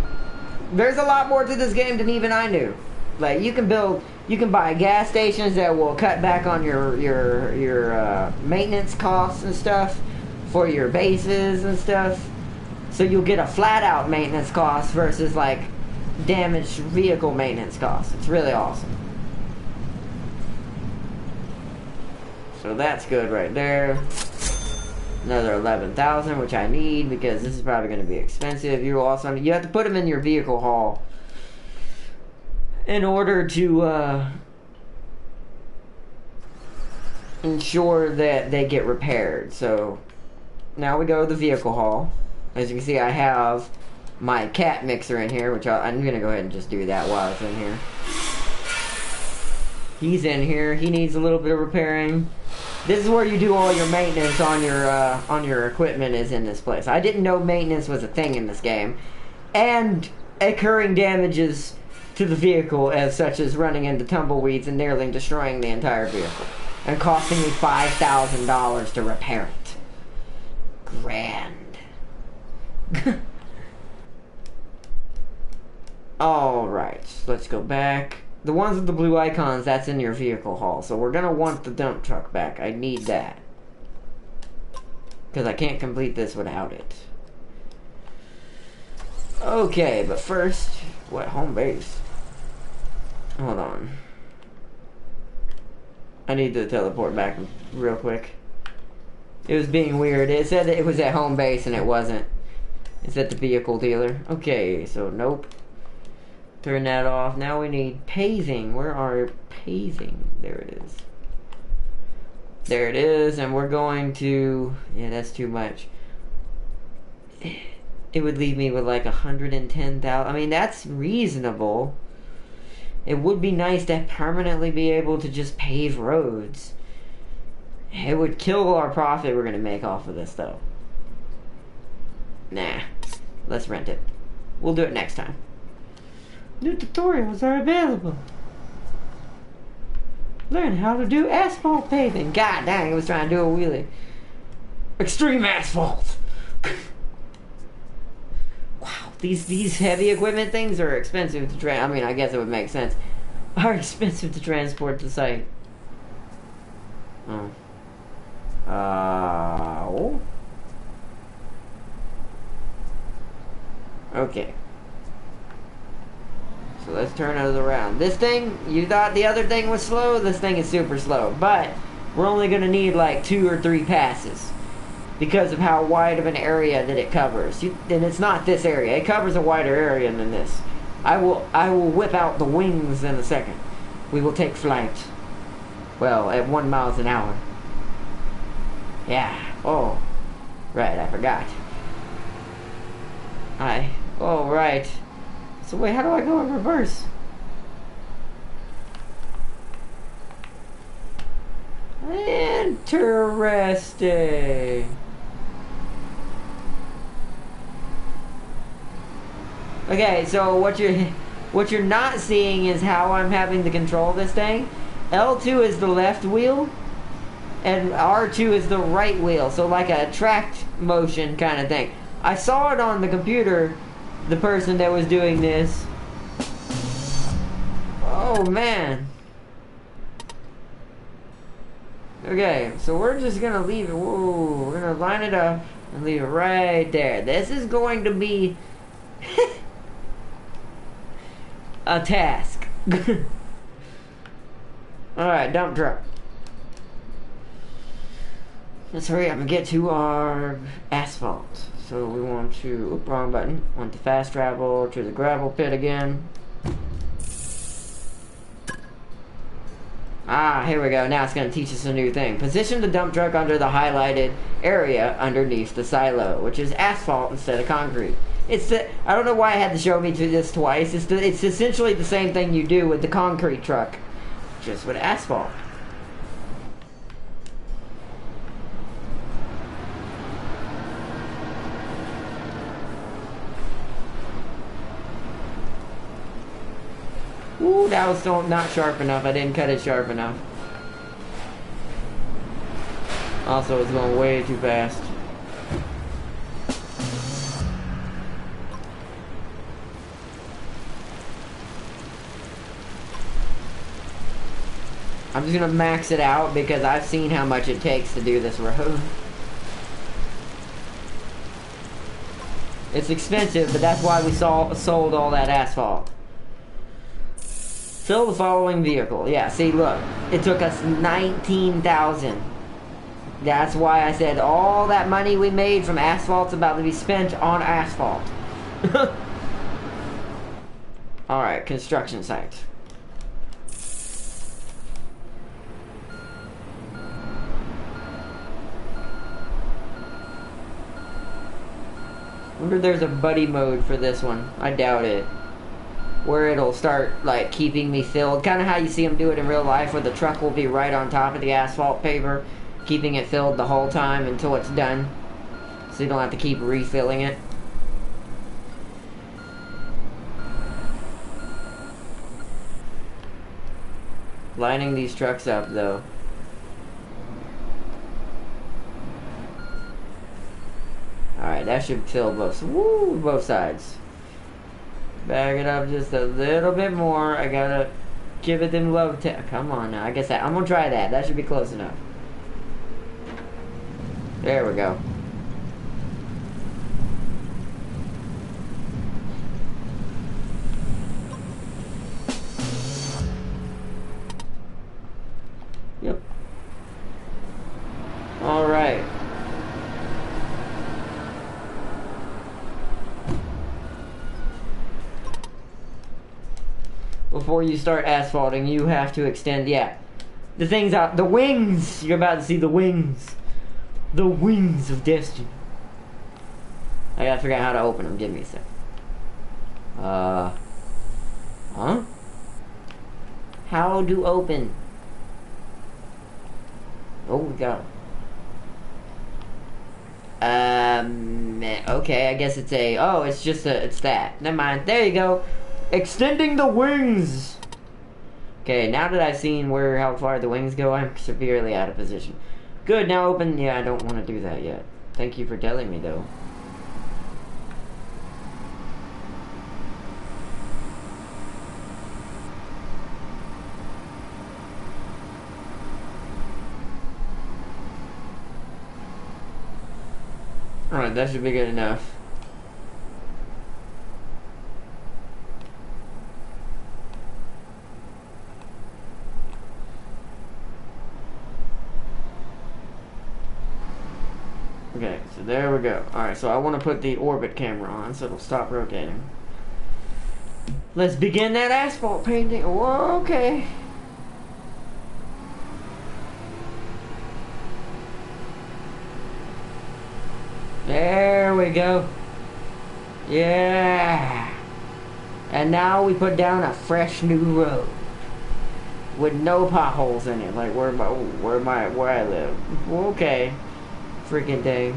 A: there's a lot more to this game than even I knew. Like, you can buy gas stations that will cut back on your maintenance costs and stuff for your bases and stuff. So you'll get a flat out maintenance cost versus like damaged vehicle maintenance costs. It's really awesome. So that's good right there. Another 11,000, which I need because this is probably going to be expensive. You have to put them in your vehicle haul in order to ensure that they get repaired. So now we go to the vehicle haul. As you can see, I have my cat mixer in here, which I'm going to go ahead and just do that while it's in here. He's in here. He needs a little bit of repairing. This is where you do all your maintenance on your equipment, is in this place. I didn't know maintenance was a thing in this game. And occurring damages to the vehicle, as such as running into tumbleweeds and nearly destroying the entire vehicle. And costing me $5,000 to repair it. Grand. Alright, let's go back. The ones with the blue icons, that's in your vehicle haul. So we're going to want the dump truck back. I need that. Because I can't complete this without it. Okay, but first, what, home base? Hold on. I need to teleport back real quick. It was being weird. It said that it was at home base and it wasn't. It's at the vehicle dealer. Okay, so nope. Turn that off. Now we need paving. Where are paving? There it is. There it is, and we're going to... Yeah, that's too much. It would leave me with like 110,000. I mean, that's reasonable. It would be nice to permanently be able to just pave roads. It would kill our profit we're going to make off of this, though. Nah. Let's rent it. We'll do it next time. New tutorials are available. Learn how to do asphalt paving. God dang, I was trying to do a wheelie. Extreme asphalt. Wow, these heavy equipment things are expensive to I mean, I guess it would make sense. Are expensive to transport to site. Oh. Oh. Okay. So let's turn it around. This thing, you thought the other thing was slow? This thing is super slow. But we're only going to need like 2 or 3 passes because of how wide of an area that it covers. And it's not this area. It covers a wider area than this. I will whip out the wings in a second. We will take flight. Well, at 1 mile an hour. Yeah. Oh. Right, I forgot. Oh, right. So wait, how do I go in reverse? Interesting. Okay, so what you're not seeing is how I'm having to control this thing. L2 is the left wheel, and R2 is the right wheel. So like a tracked motion kind of thing. I saw it on the computer. The person that was doing this. Oh man. Okay, so we're just gonna leave it. Whoa, we're gonna line it up and leave it right there. This is going to be a task. Alright, dump truck. Let's hurry up and get to our asphalt. So we want to, oops, wrong button. Want to fast travel to the gravel pit again. Ah, here we go. Now it's going to teach us a new thing. Position the dump truck under the highlighted area underneath the silo, which is asphalt instead of concrete. I don't know why I had to show me this twice. It's essentially the same thing you do with the concrete truck, just with asphalt. Ooh, that was still not sharp enough. I didn't cut it sharp enough. Also, it's going way too fast. I'm just gonna max it out because I've seen how much it takes to do this road. It's expensive, but that's why we sold all that asphalt. Fill the following vehicle. Yeah, see, look. It took us $19,000. That's why I said all that money we made from asphalt's about to be spent on asphalt. Alright, construction site. Wonder if there's a buddy mode for this one. I doubt it. Where it'll start, like, keeping me filled. Kind of how you see them do it in real life, where the truck will be right on top of the asphalt paver, keeping it filled the whole time until it's done. So you don't have to keep refilling it. Lining these trucks up, though. Alright, that should fill both sides. Bag it up just a little bit more. I gotta give it them love come on now. I guess I'm gonna try that. That should be close enough. There we go. Yep. Alright. Before you start asphalting, you have to extend, yeah. The things out, the wings! You're about to see the wings. The wings of destiny. I gotta figure out how to open them. Give me a sec. Huh? How to open? Oh, we got okay, I guess it's it's that. Never mind. There you go. Extending the wings! Okay, now that I've seen how far the wings go, I'm severely out of position. Good, now open. Yeah, I don't want to do that yet. Thank you for telling me, though. Alright, that should be good enough. Okay, so there we go. Alright, so I want to put the orbit camera on so it'll stop rotating. Let's begin that asphalt painting. Whoa, okay. There we go. Yeah. And now we put down a fresh new road with no potholes in it, like where I live. Okay. Freaking dang.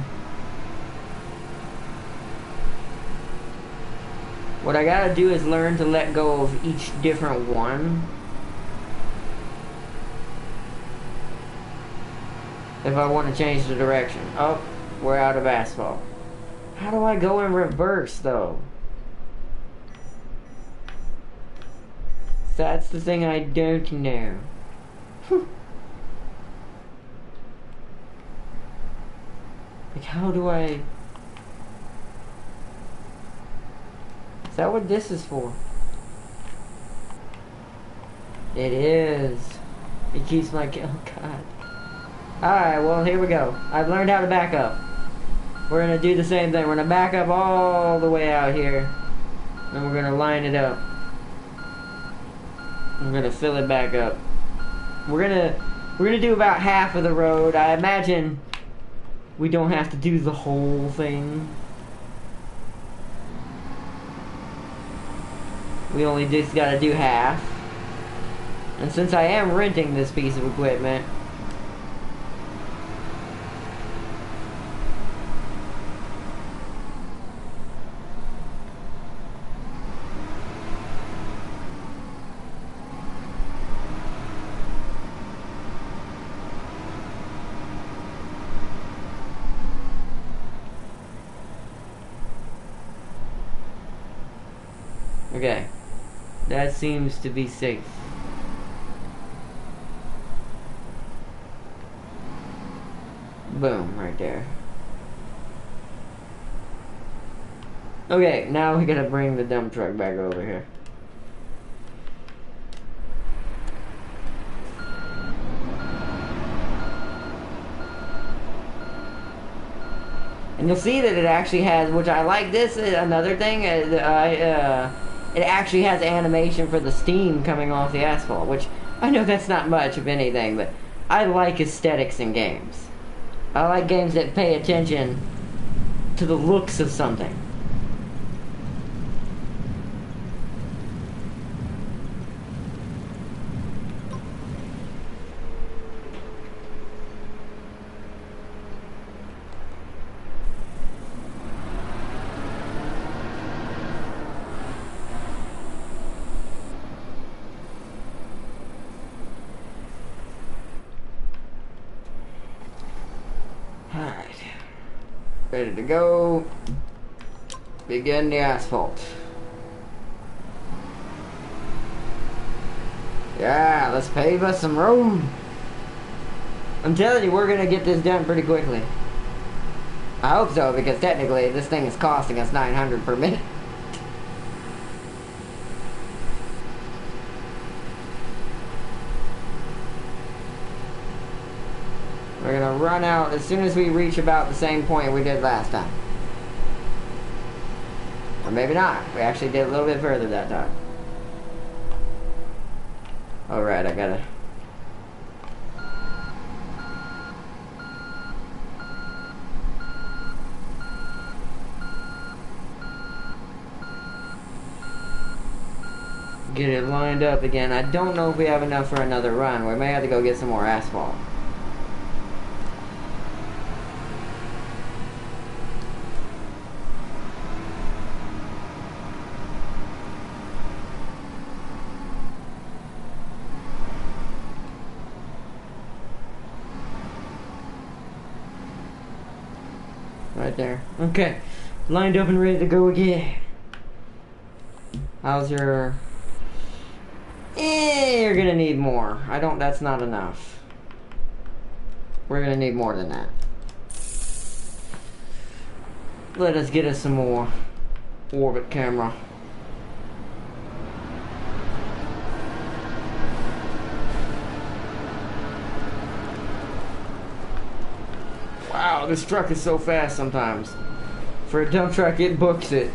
A: What I gotta do is learn to let go of each different one. If I want to change the direction. Oh, we're out of asphalt. How do I go in reverse, though? That's the thing I don't know. Like, how do I... Is that what this is for? It is. It keeps my... Oh, God. Alright, well, here we go. I've learned how to back up. We're going to do the same thing. We're going to back up all the way out here. And we're going to line it up. I'm going to fill it back up. We're gonna do about half of the road. I imagine we don't have to do the whole thing. We only just gotta do half. And since I am renting this piece of equipment, okay, that seems to be safe. Boom, right there. Okay, now we gotta bring the dump truck back over here. And you'll see that it actually has, which I like this, another thing, it actually has animation for the steam coming off the asphalt, which I know that's not much of anything, but I like aesthetics in games. I like games that pay attention to the looks of something. Alright. Ready to go. Begin the asphalt. Yeah, let's pave us some room. I'm telling you, we're gonna get this done pretty quickly. I hope so, because technically this thing is costing us $900 per minute. We're gonna run out as soon as we reach about the same point we did last time. Or maybe not. We actually did a little bit further that time. Alright, I gotta... get it lined up again. I don't know if we have enough for another run. We may have to go get some more asphalt. Right there. Okay. Lined up and ready to go again. How's your... you're gonna need more. That's not enough. We're gonna need more than that. Let us get us some more orbit camera. Wow, this truck is so fast sometimes. For a dump truck, it books it.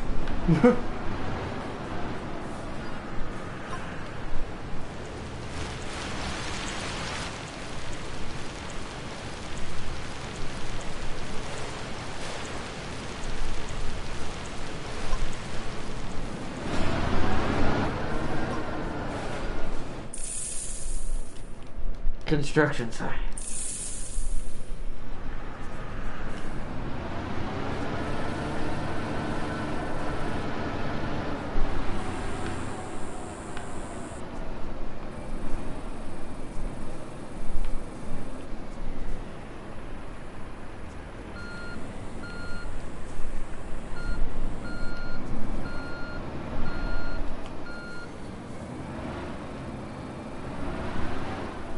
A: Construction site.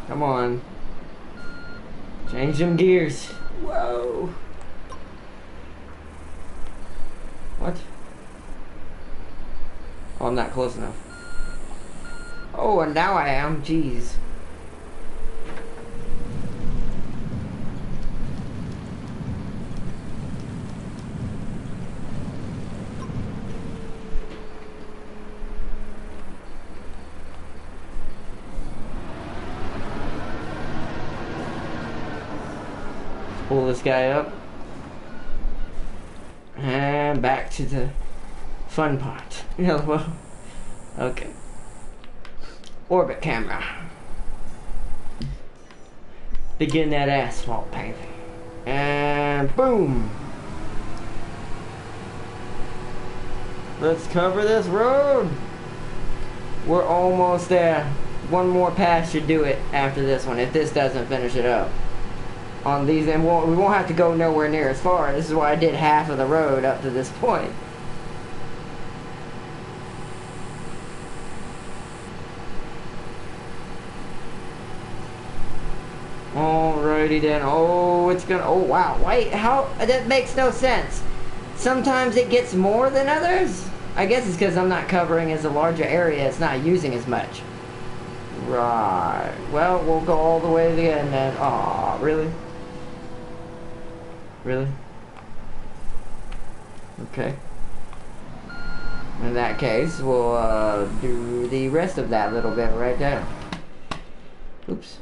A: Come on. Change them gears. Whoa. What? Oh, I'm not close enough. Oh, and now I am. Jeez. pull this guy up. And back to the fun part. Well, okay. Orbit camera. Begin that asphalt paving. And boom. Let's cover this road. We're almost there. One more pass should do it after this one, if this doesn't finish it up. On these, and we won't have to go nowhere near as far. This is why I did half of the road up to this point. Alrighty then. Oh, it's gonna. Oh wow! Wait, how? That makes no sense. Sometimes it gets more than others. I guess it's because I'm not covering as a larger area. It's not using as much. Right. Well, we'll go all the way to the end then. Aw, really? Really? Okay. In that case, we'll do the rest of that little bit right there. Oops.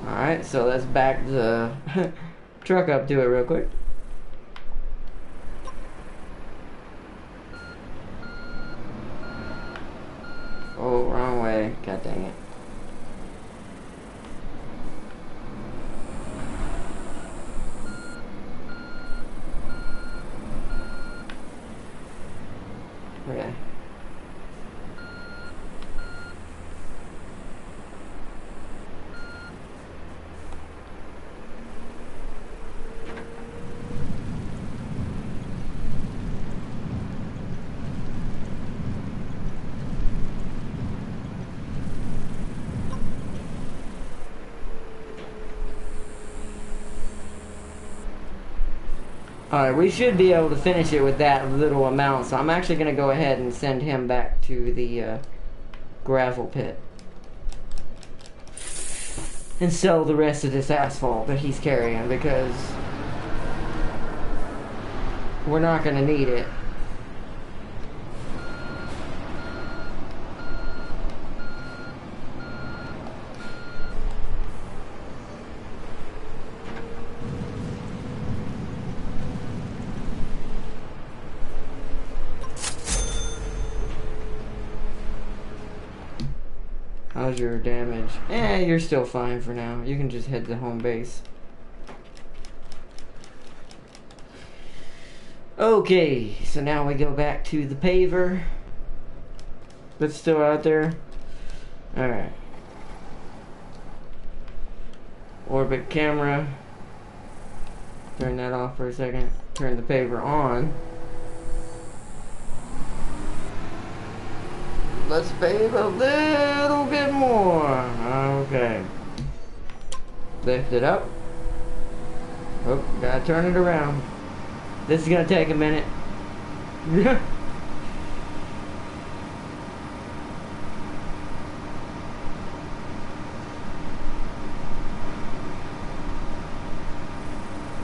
A: Alright, so let's back the truck up to it real quick. Oh, wrong way. God dang it. Okay. Alright, we should be able to finish it with that little amount, so I'm actually going to go ahead and send him back to the gravel pit. And sell the rest of this asphalt that he's carrying, because we're not going to need it. How's your damage? You're still fine for now. You can just head to home base. Okay, so now we go back to the paver that's still out there. Alright. Orbit camera. Turn that off for a second. Turn the paver on. Let's pave a little bit more. Okay. Lift it up. Oh, gotta turn it around. This is gonna take a minute.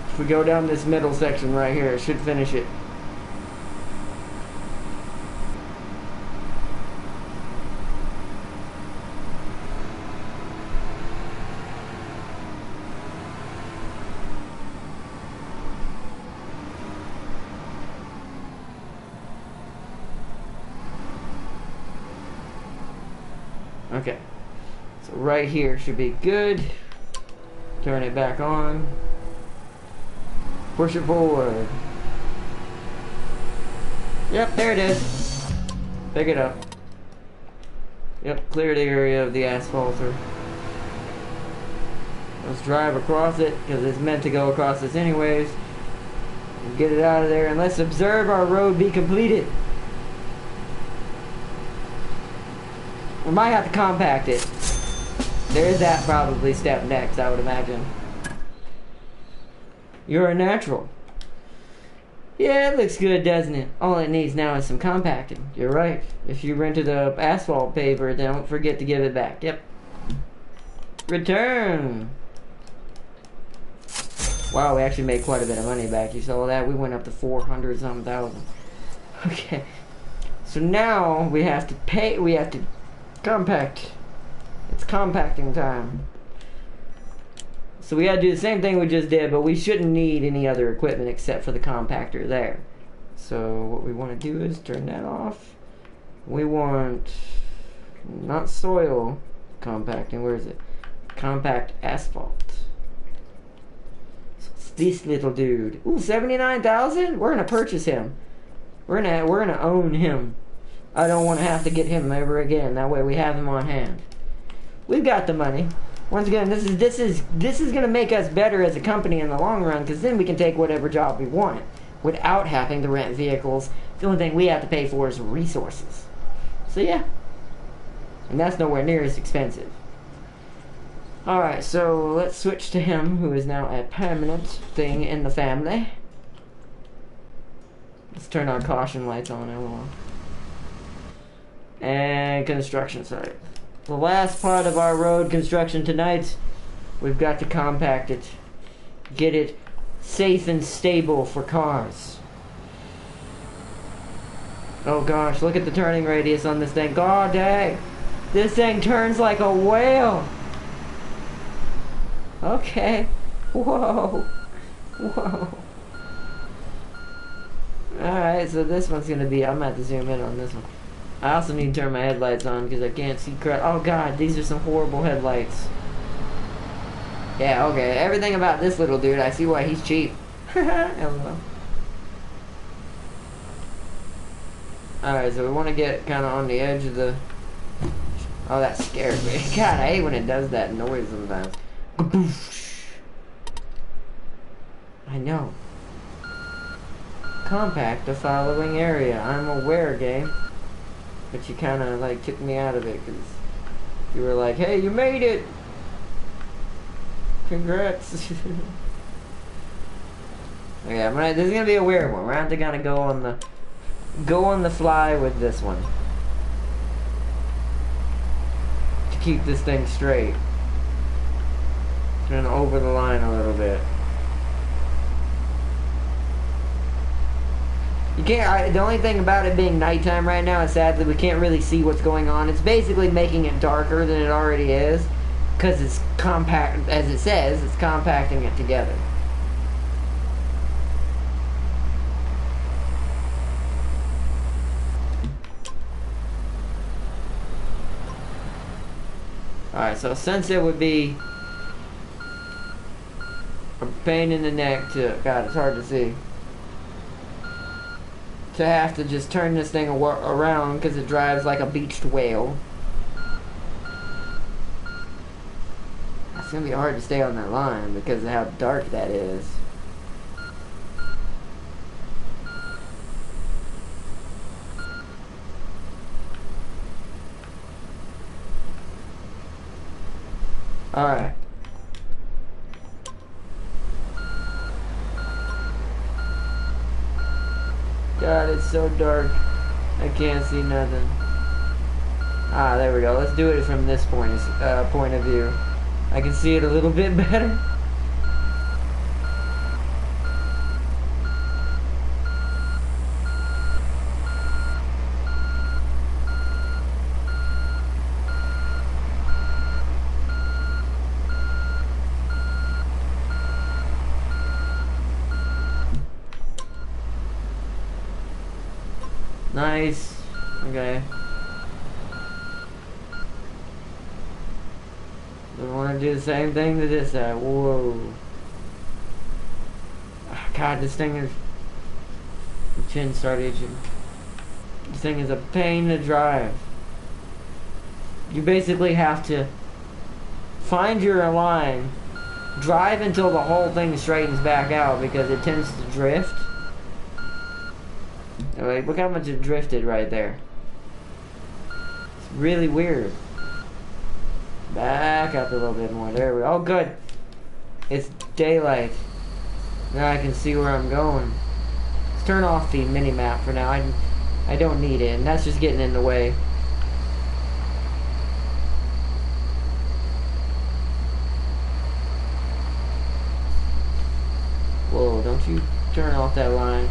A: If we go down this middle section right here, it should finish it. Okay, so right here should be good. Turn it back on. Push it forward. Yep, there it is. Pick it up. Yep, clear the area of the asphalter. Let's drive across it, because it's meant to go across this anyways. Get it out of there, and let's observe our road be completed. We might have to compact it. There's that probably step next, I would imagine. You're a natural. Yeah, it looks good, doesn't it? All it needs now is some compacting. You're right. If you rented a asphalt paver, don't forget to give it back. Yep. Return. Wow, we actually made quite a bit of money back. You saw that? We went up to 400-something thousand. Okay. So now we have to compact. It's compacting time. So we gotta do the same thing we just did, but we shouldn't need any other equipment except for the compactor there. So what we want to do is turn that off. We want not soil compacting, where is it? Compact asphalt. So it's this little dude. Ooh, 79,000? We're gonna purchase him. We're gonna own him. I don't want to have to get him ever again. That way we have him on hand. We've got the money. Once again, this is gonna make us better as a company in the long run, because then we can take whatever job we want without having to rent vehicles. The only thing we have to pay for is resources. So yeah. And that's nowhere near as expensive. Alright, so let's switch to him, who is now a permanent thing in the family. Let's turn our caution lights on, everyone. And construction site. The last part of our road construction tonight, we've got to compact it. Get it safe and stable for cars. Oh gosh, look at the turning radius on this thing. God dang! This thing turns like a whale! Okay. Whoa. Whoa. Alright, so this one's gonna be... I'm gonna have to zoom in on this one. I also need to turn my headlights on because I can't see crap. Oh god, these are some horrible headlights. Yeah, okay. Everything about this little dude, I see why he's cheap. LOL. Alright, so we want to get kind of on the edge of the... Oh, that scares me. God, I hate when it does that noise sometimes. I know. Compact the following area. I'm aware, game. But you kind of like took me out of it because you were like, "Hey, you made it! Congrats!" Okay, this is gonna be a weird one. We're gonna have to go on the fly with this one to keep this thing straight. Turn over the line a little bit. You can't. The only thing about it being nighttime right now is sadly we can't really see what's going on. It's basically making it darker than it already is, because it's compact, as it says, it's compacting it together. Alright, so since it would be a pain in the neck to, God, it's hard to see, to have to just turn this thing around because it drives like a beached whale. It's gonna be hard to stay on that line because of how dark that is. Alright. God, it's so dark. I can't see nothing. Ah, there we go. Let's do it from this point of view. I can see it a little bit better. Nice. Okay. We want to do the same thing to this side. Whoa. God, this thing is... My chin started itching. This thing is a pain to drive. You basically have to find your line, drive until the whole thing straightens back out because it tends to drift. Like, look how much it drifted right there. It's really weird. Back up a little bit more. There we go. Oh, good. It's daylight. Now I can see where I'm going. Let's turn off the mini-map for now. I don't need it, and that's just getting in the way. Whoa, don't you turn off that line.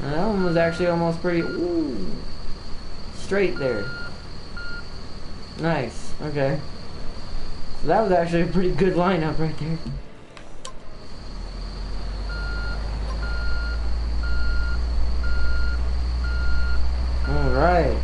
A: That one was actually almost pretty... Ooh, straight there. Nice. Okay. So that was actually a pretty good lineup right there. Alright.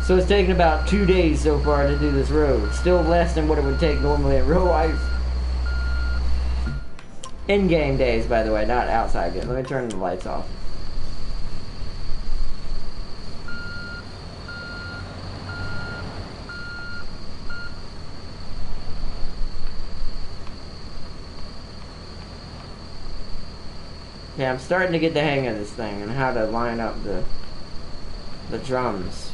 A: So it's taken about 2 days so far to do this road. Still less than what it would take normally in real life. In-game days, by the way, not outside game. Let me turn the lights off. Yeah, I'm starting to get the hang of this thing and how to line up the drums.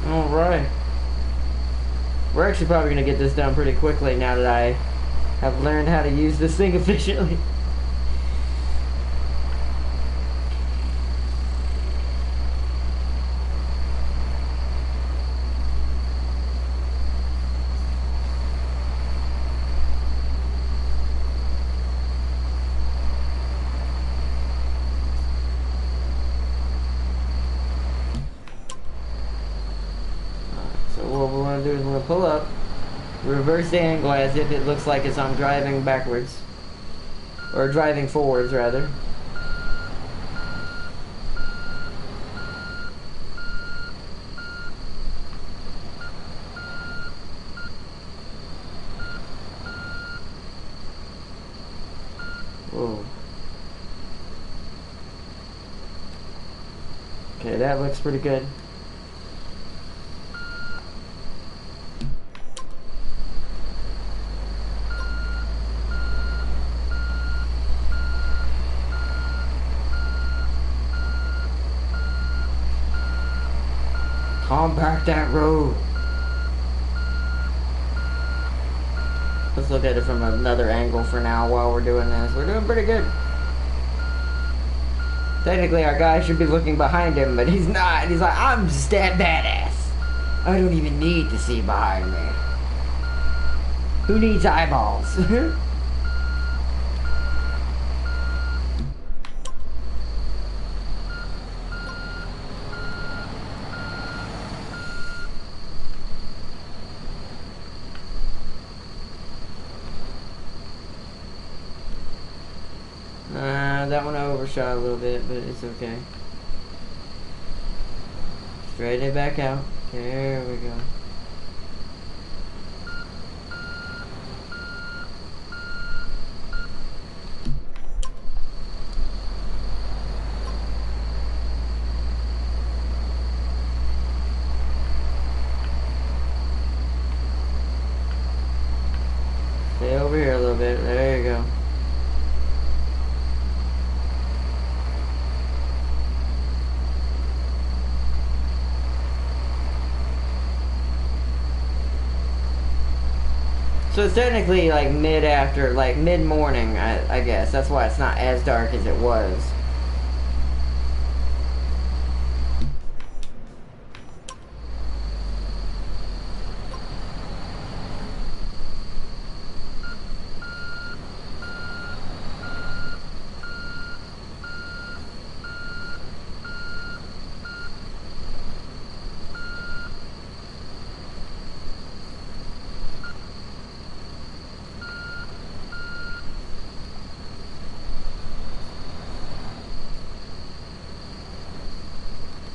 A: Alright. We're actually probably going to get this done pretty quickly now that I have learned how to use this thing efficiently. Pull up, reverse the angle as if it looks like I'm driving backwards, or driving forwards rather. Whoa. Okay, that looks pretty good. Compact that road. Let's look at it from another angle for now while we're doing this. We're doing pretty good. Technically, our guy should be looking behind him, but he's not. He's like, I'm just that badass. I don't even need to see behind me. Who needs eyeballs? That one I overshot a little bit, but it's okay. Straighten it back out. There we go. Stay over here a little bit. There you go. So it's technically like mid-morning, I guess. That's why it's not as dark as it was.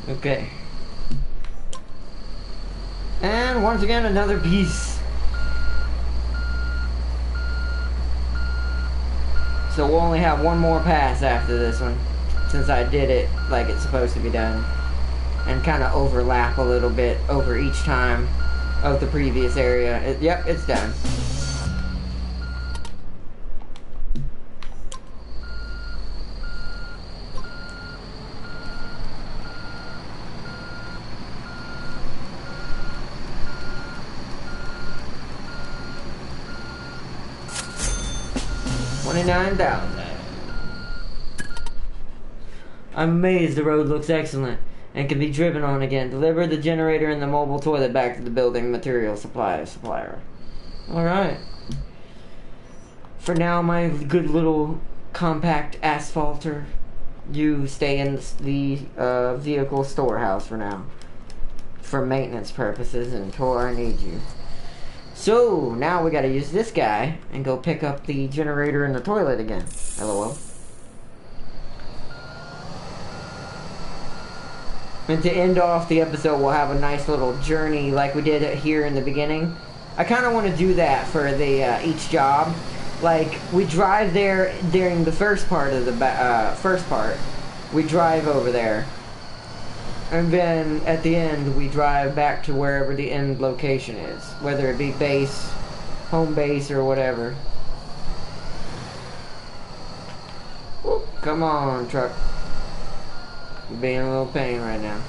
A: Okay. And once again, another piece. So we'll only have one more pass after this one, since I did it like it's supposed to be done. And kind of overlap a little bit over each time. of the previous area. Yep, it's done. $29,000. I'm amazed the road looks excellent and can be driven on again. Deliver the generator and the mobile toilet back to the building material supplier. Alright. For now, my good little compact asphalter, you stay in the vehicle storehouse for now. For maintenance purposes until I need you. So, now we gotta use this guy and go pick up the generator and the toilet again. LOL. And to end off the episode, we'll have a nice little journey like we did here in the beginning. I kind of want to do that for the each job. Like, we drive there during the first part of the first part. We drive over there. And then, at the end, we drive back to wherever the end location is. Whether it be base, home base, or whatever. Whoop, come on, truck. You're being a little pain right now.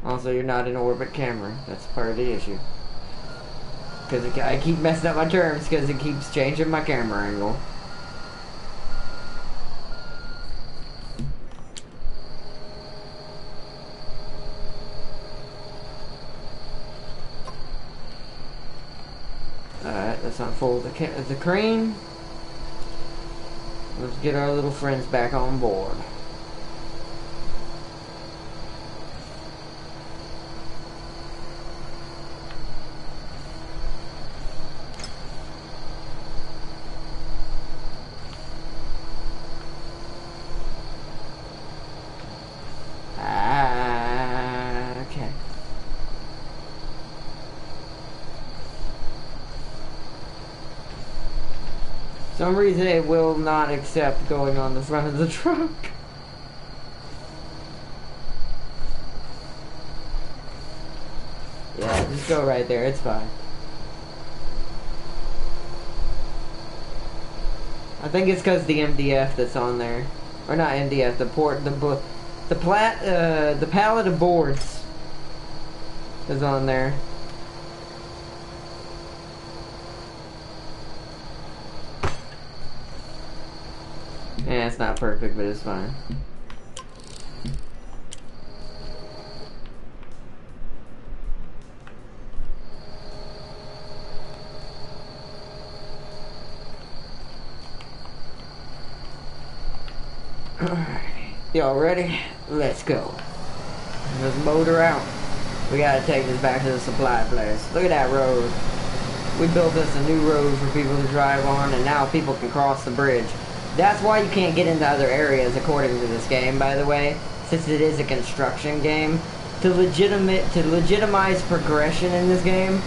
A: Also, you're not in orbit camera. That's part of the issue. Because I keep messing up my terms because it keeps changing my camera angle. Alright, let's unfold the crane. Let's get our little friends back on board. Okay. For some reason it will not accept going on the front of the truck. Yeah, just go right there, it's fine. I think it's because the MDF that's on there. Or not MDF, the pallet of boards is on there. Yeah, it's not perfect, but it's fine. Alright, y'all ready? Let's go. Let's motor out. We gotta take this back to the supply place. Look at that road. We built us a new road for people to drive on, and now people can cross the bridge. That's why you can't get into other areas according to this game, by the way, since it is a construction game. To legitimize progression in this game,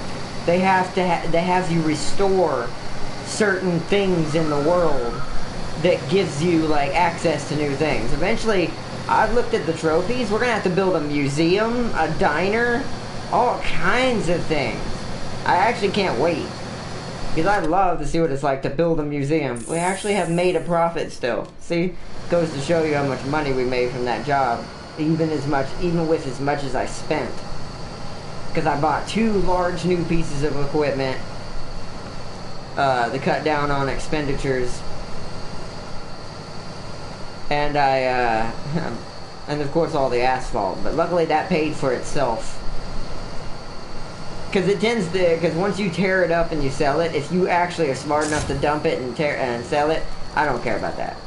A: they have you restore certain things in the world that gives you like access to new things. Eventually, I've looked at the trophies. We're gonna have to build a museum, a diner, all kinds of things. I actually can't wait. Because I'd love to see what it's like to build a museum. We actually have made a profit still. See? Goes to show you how much money we made from that job. Even with as much as I spent. Because I bought 2 large new pieces of equipment. To cut down on expenditures. And and of course all the asphalt. But luckily that paid for itself. Because once you tear it up and you sell it, if you actually are smart enough to dump it and sell it, I don't care about that.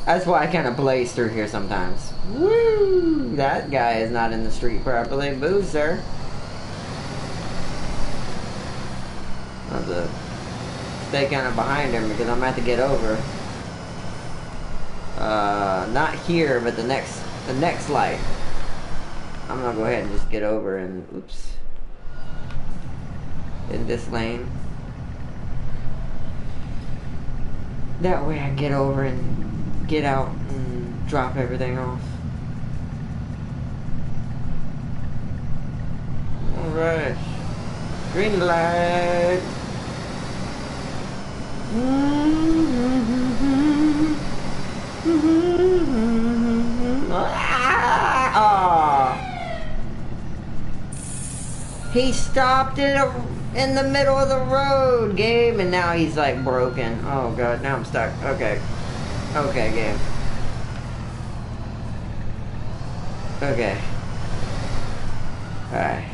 A: That's why I kind of blaze through here sometimes. Woo! That guy is not in the street properly. Boo, sir. I'll have to stay kind of behind him because I'm going to have to get over. Not here, but the next light. I'm gonna go ahead and just get over and, oops, in this lane. That way I can get over and get out and drop everything off. green light. He stopped it in the middle of the road, Gabe, and now he's like broken. Oh god, now I'm stuck. Okay. Okay, Gabe. Okay. Alright.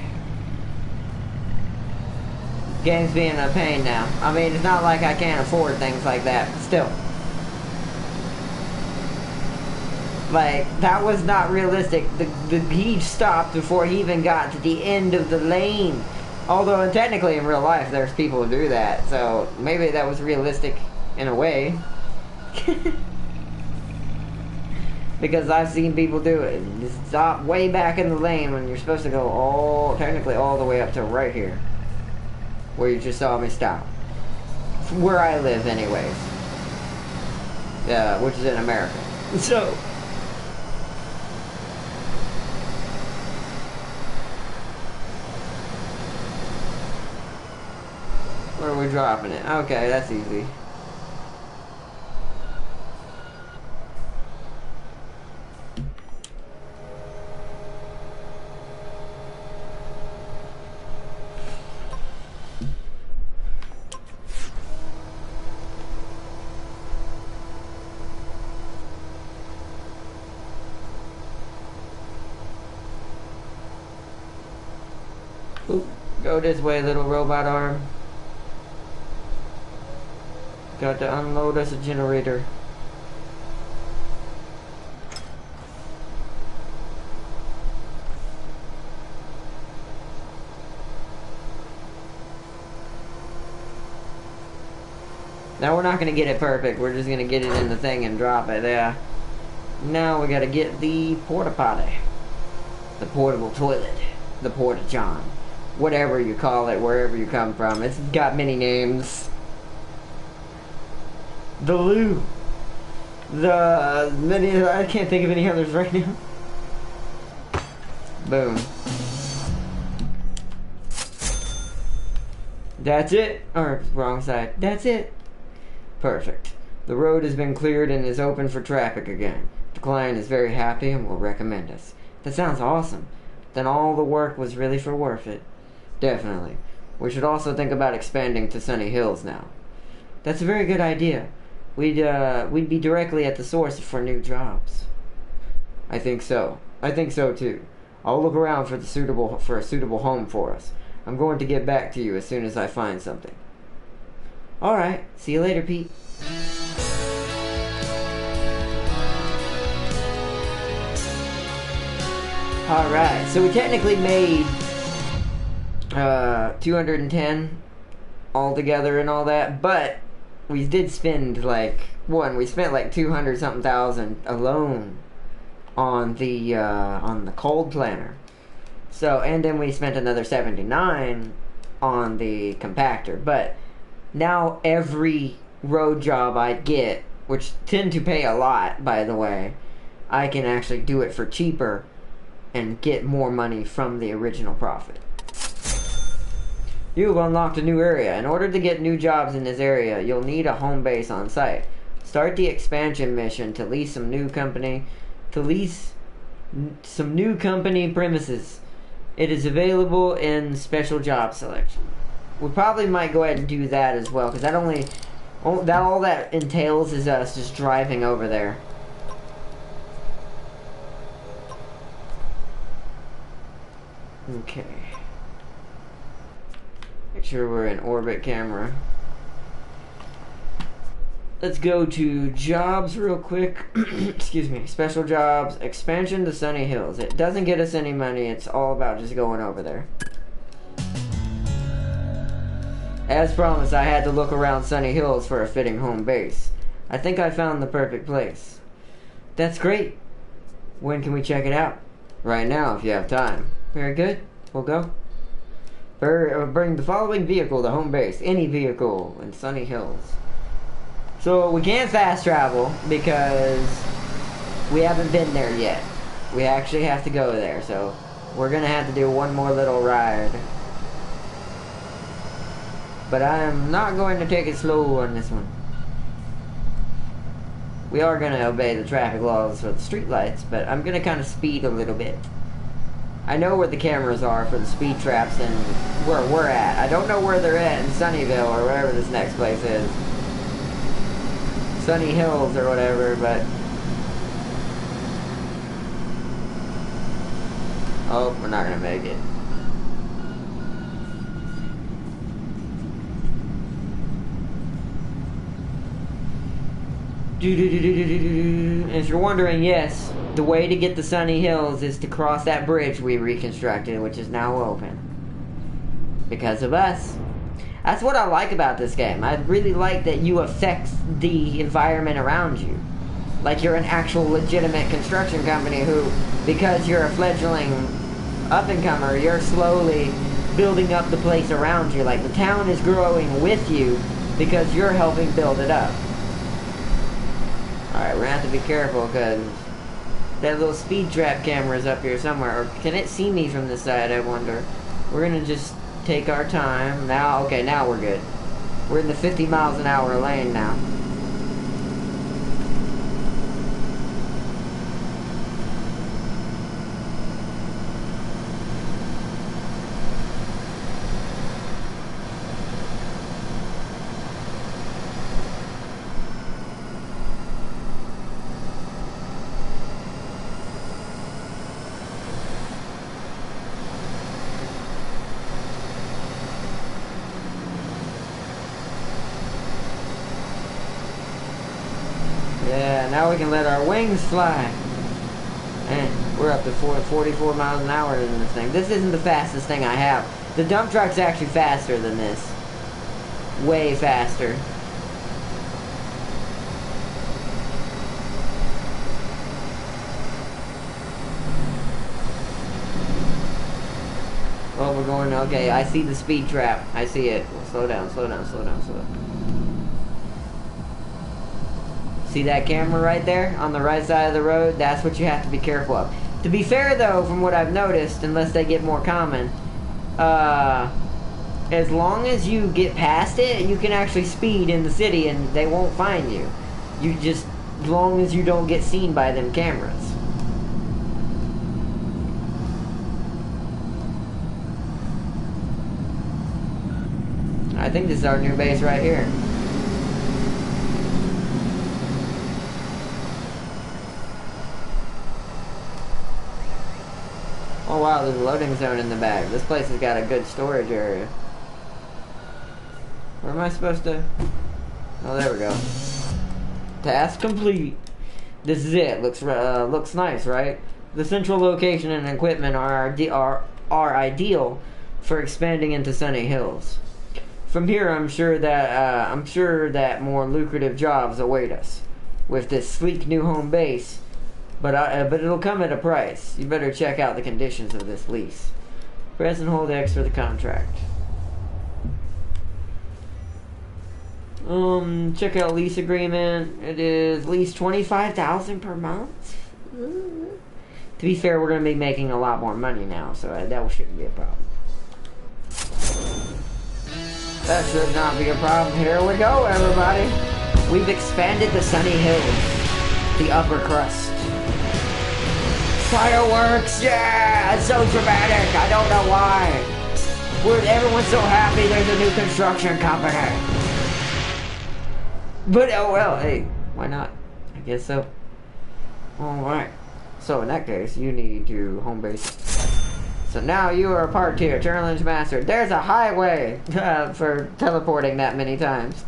A: Game's being a pain now. I mean, it's not like I can't afford things like that, but still. Like, that was not realistic. He stopped before he even got to the end of the lane. Although, technically, in real life, there's people who do that. So, maybe that was realistic in a way. Because I've seen people do it. Just stop way back in the lane when you're supposed to go technically all the way up to right here. Where you just saw me stop. Where I live, anyways. Yeah, which is in America. So... where are we dropping it? Okay, that's easy. Oop, go this way, little robot arm. Got to unload us a generator. Now we're not going to get it perfect. We're just going to get it in the thing and drop it. Yeah. Now we got to get the porta potty. The portable toilet. The porta john. Whatever you call it, wherever you come from. It's got many names. The loo. I can't think of any others right now. Boom. That's it. Or, wrong side. That's it. Perfect. The road has been cleared and is open for traffic again. The client is very happy and will recommend us. That sounds awesome. Then all the work was really worth it. Definitely. We should also think about expanding to Sunny Hills now. That's a very good idea. We'd be directly at the source for new jobs. I think so. I think so too. I'll look around for a suitable home for us. I'm going to get back to you as soon as I find something. Alright, see you later, Pete. Alright, so we technically made 210 altogether and all that, but we did spend we spent like 200 something thousand alone on the cold planner. So, and then we spent another 79 on the compactor, but now every road job I get, which tend to pay a lot, by the way, I can actually do it for cheaper and get more money from the original profit. You've unlocked a new area. In order to get new jobs in this area, you'll need a home base on site. Start the expansion mission to lease some new company premises. It is available in special job selection. We probably might go ahead and do that as well, because all that entails is us just driving over there. Okay. Make sure we're in orbit camera. Let's go to jobs real quick. Excuse me. Special jobs. Expansion to Sunny Hills. It doesn't get us any money. It's all about just going over there. As promised, I had to look around Sunny Hills for a fitting home base. I think I found the perfect place. That's great. When can we check it out? Right now, if you have time. Very good. We'll go. Bring the following vehicle to home base. Any vehicle in Sunny Hills. So we can't fast travel because we haven't been there yet. We actually have to go there. So we're going to have to do one more little ride. But I am not going to take it slow on this one. We are going to obey the traffic laws for the street lights, but I'm going to kind of speed a little bit. I know where the cameras are for the speed traps and where we're at. I don't know where they're at in Sunnyvale or wherever this next place is. Sunny Hills or whatever, but... Oh, we're not going to make it. If you're wondering, yes, the way to get to Sunny Hills is to cross that bridge we reconstructed, which is now open. Because of us. That's what I like about this game. I really like that you affect the environment around you. Like you're an actual legitimate construction company who, because you're a fledgling up-and-comer, you're slowly building up the place around you. Like the town is growing with you because you're helping build it up. Alright, we're gonna have to be careful because that little speed trap camera is up here somewhere. Or can it see me from this side, I wonder? We're gonna just take our time. Now, okay, now we're good. We're in the 50 miles an hour lane now. Yeah, now we can let our wings fly. And we're up to 44 miles an hour in this thing. This isn't the fastest thing I have. The dump truck's actually faster than this. Way faster. Oh, we're going, okay, I see the speed trap. I see it. Slow down, slow down, slow down, slow down. See that camera right there on the right side of the road? That's what you have to be careful of. To be fair though, from what I've noticed, unless they get more common, as long as you get past it, you can actually speed in the city and they won't find you. You just, as long as you don't get seen by them cameras. I think this is our new base right here. Oh wow, there's a loading zone in the back. This place has got a good storage area. Where am I supposed to... Oh, there we go. Task complete. This is it. Looks nice, right? The central location and equipment are ideal for expanding into Sunny Hills. From here, I'm sure that more lucrative jobs await us with this sleek new home base. But it'll come at a price. You better check out the conditions of this lease. Press and hold X for the contract. Check out lease agreement. It is lease $25,000 per month. To be fair, we're going to be making a lot more money now, so that shouldn't be a problem. That should not be a problem. Here we go, everybody. We've expanded the Sunny Hills, the upper crust. Fireworks, yeah! It's so dramatic, I don't know why. Everyone's so happy there's a new construction company. But, oh well, hey, why not? I guess so. Alright. So, in that case, you need to home base. So now you are a parteer, challenge master. There's a highway for teleporting that many times.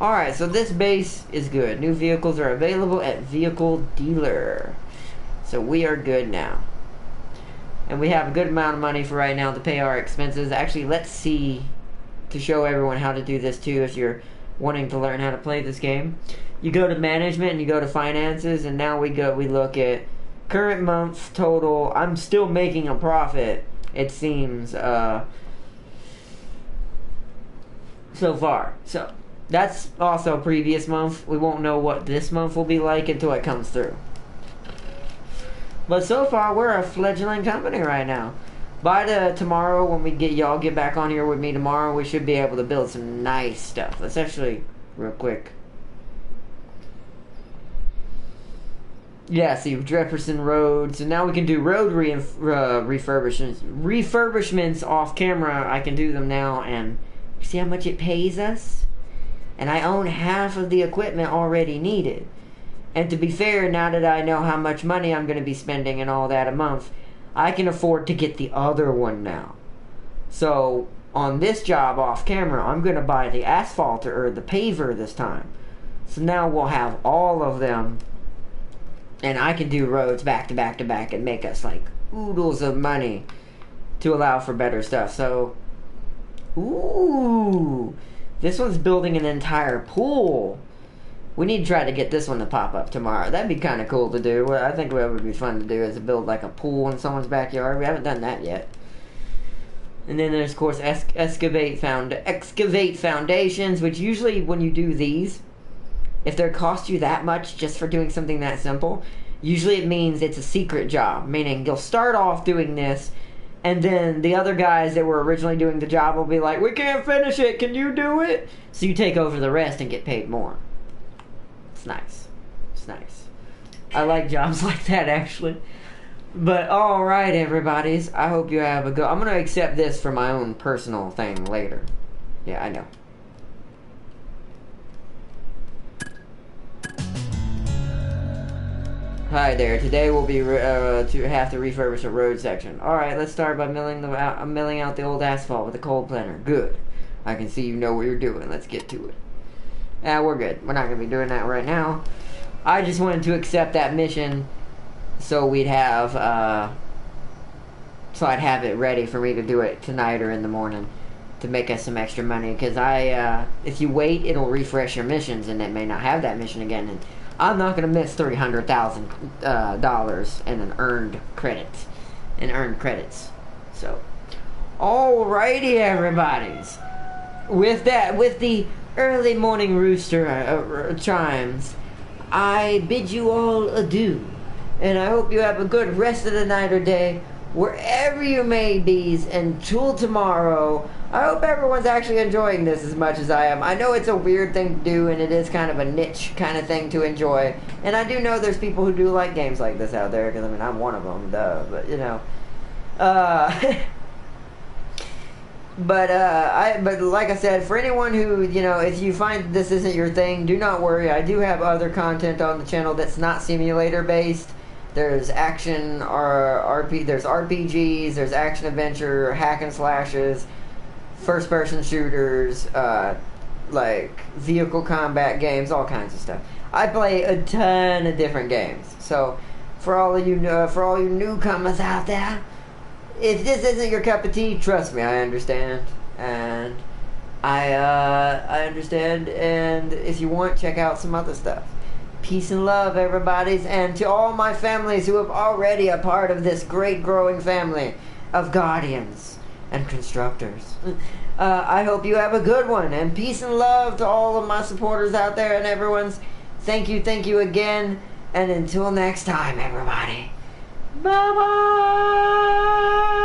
A: Alright, so this base is good. New vehicles are available at vehicle dealer. So we are good now. And we have a good amount of money for right now to pay our expenses. Actually, let's see, to show everyone how to do this too if you're wanting to learn how to play this game. You go to management and you go to finances, and now we look at current month total. I'm still making a profit, it seems, so far. So that's also previous month. We won't know what this month will be like until it comes through. But so far, we're a fledgling company right now. By tomorrow, when we y'all get back on here with me tomorrow, we should be able to build some nice stuff. Let's actually, real quick. Yeah, see, Jefferson Road. So now we can do road refurbishments off camera. I can do them now, and you see how much it pays us? And I own half of the equipment already needed. And to be fair, now that I know how much money I'm going to be spending and all that a month, I can afford to get the other one now. So, on this job off camera, I'm going to buy the asphalter, or the paver this time. So now we'll have all of them. And I can do roads back to back to back and make us like oodles of money to allow for better stuff. So, ooh, this one's building an entire pool. We need to try to get this one to pop up tomorrow. That'd be kind of cool to do. I think what would be fun to do is to build like a pool in someone's backyard. We haven't done that yet. And then there's, of course, excavate foundations, which usually when you do these, if they cost you that much just for doing something that simple, usually it means it's a secret job. Meaning you'll start off doing this, and then the other guys that were originally doing the job will be like, we can't finish it, can you do it? So you take over the rest and get paid more. It's nice. It's nice. I like jobs like that, actually. But alright, everybody's. I hope you have a good... I'm going to accept this for my own personal thing later. Yeah, I know. Hi there. Today we'll be to have to refurbish a road section. Alright, let's start by milling out the old asphalt with a cold planer. Good. I can see you know what you're doing. Let's get to it. We're good. We're not going to be doing that right now. I just wanted to accept that mission so we'd have, so I'd have it ready for me to do it tonight or in the morning to make us some extra money. Because if you wait, it'll refresh your missions and it may not have that mission again. And I'm not going to miss $300,000 in an earned credits. So, alrighty, everybody's. With the early morning rooster chimes, I bid you all adieu. And I hope you have a good rest of the night or day, wherever you may be, until tomorrow. I hope everyone's actually enjoying this as much as I am. I know it's a weird thing to do, and it is kind of a niche kind of thing to enjoy. And I do know there's people who do like games like this out there, because, I mean, I'm one of them, duh. But, you know. But like I said, for anyone who, you know, if you find this isn't your thing, do not worry. I do have other content on the channel that's not simulator based. There's action, there's RPGs, there's action adventure, hack and slashes, first person shooters, like vehicle combat games, all kinds of stuff. I play a ton of different games. So for all you newcomers out there, if this isn't your cup of tea, trust me, I understand. And I understand, and if you want, check out some other stuff. Peace and love, everybody's, and to all my families who have already a part of this great growing family of guardians and constructors. I hope you have a good one, and peace and love to all of my supporters out there, and everyone's thank you again, and until next time, everybody. Bye-bye!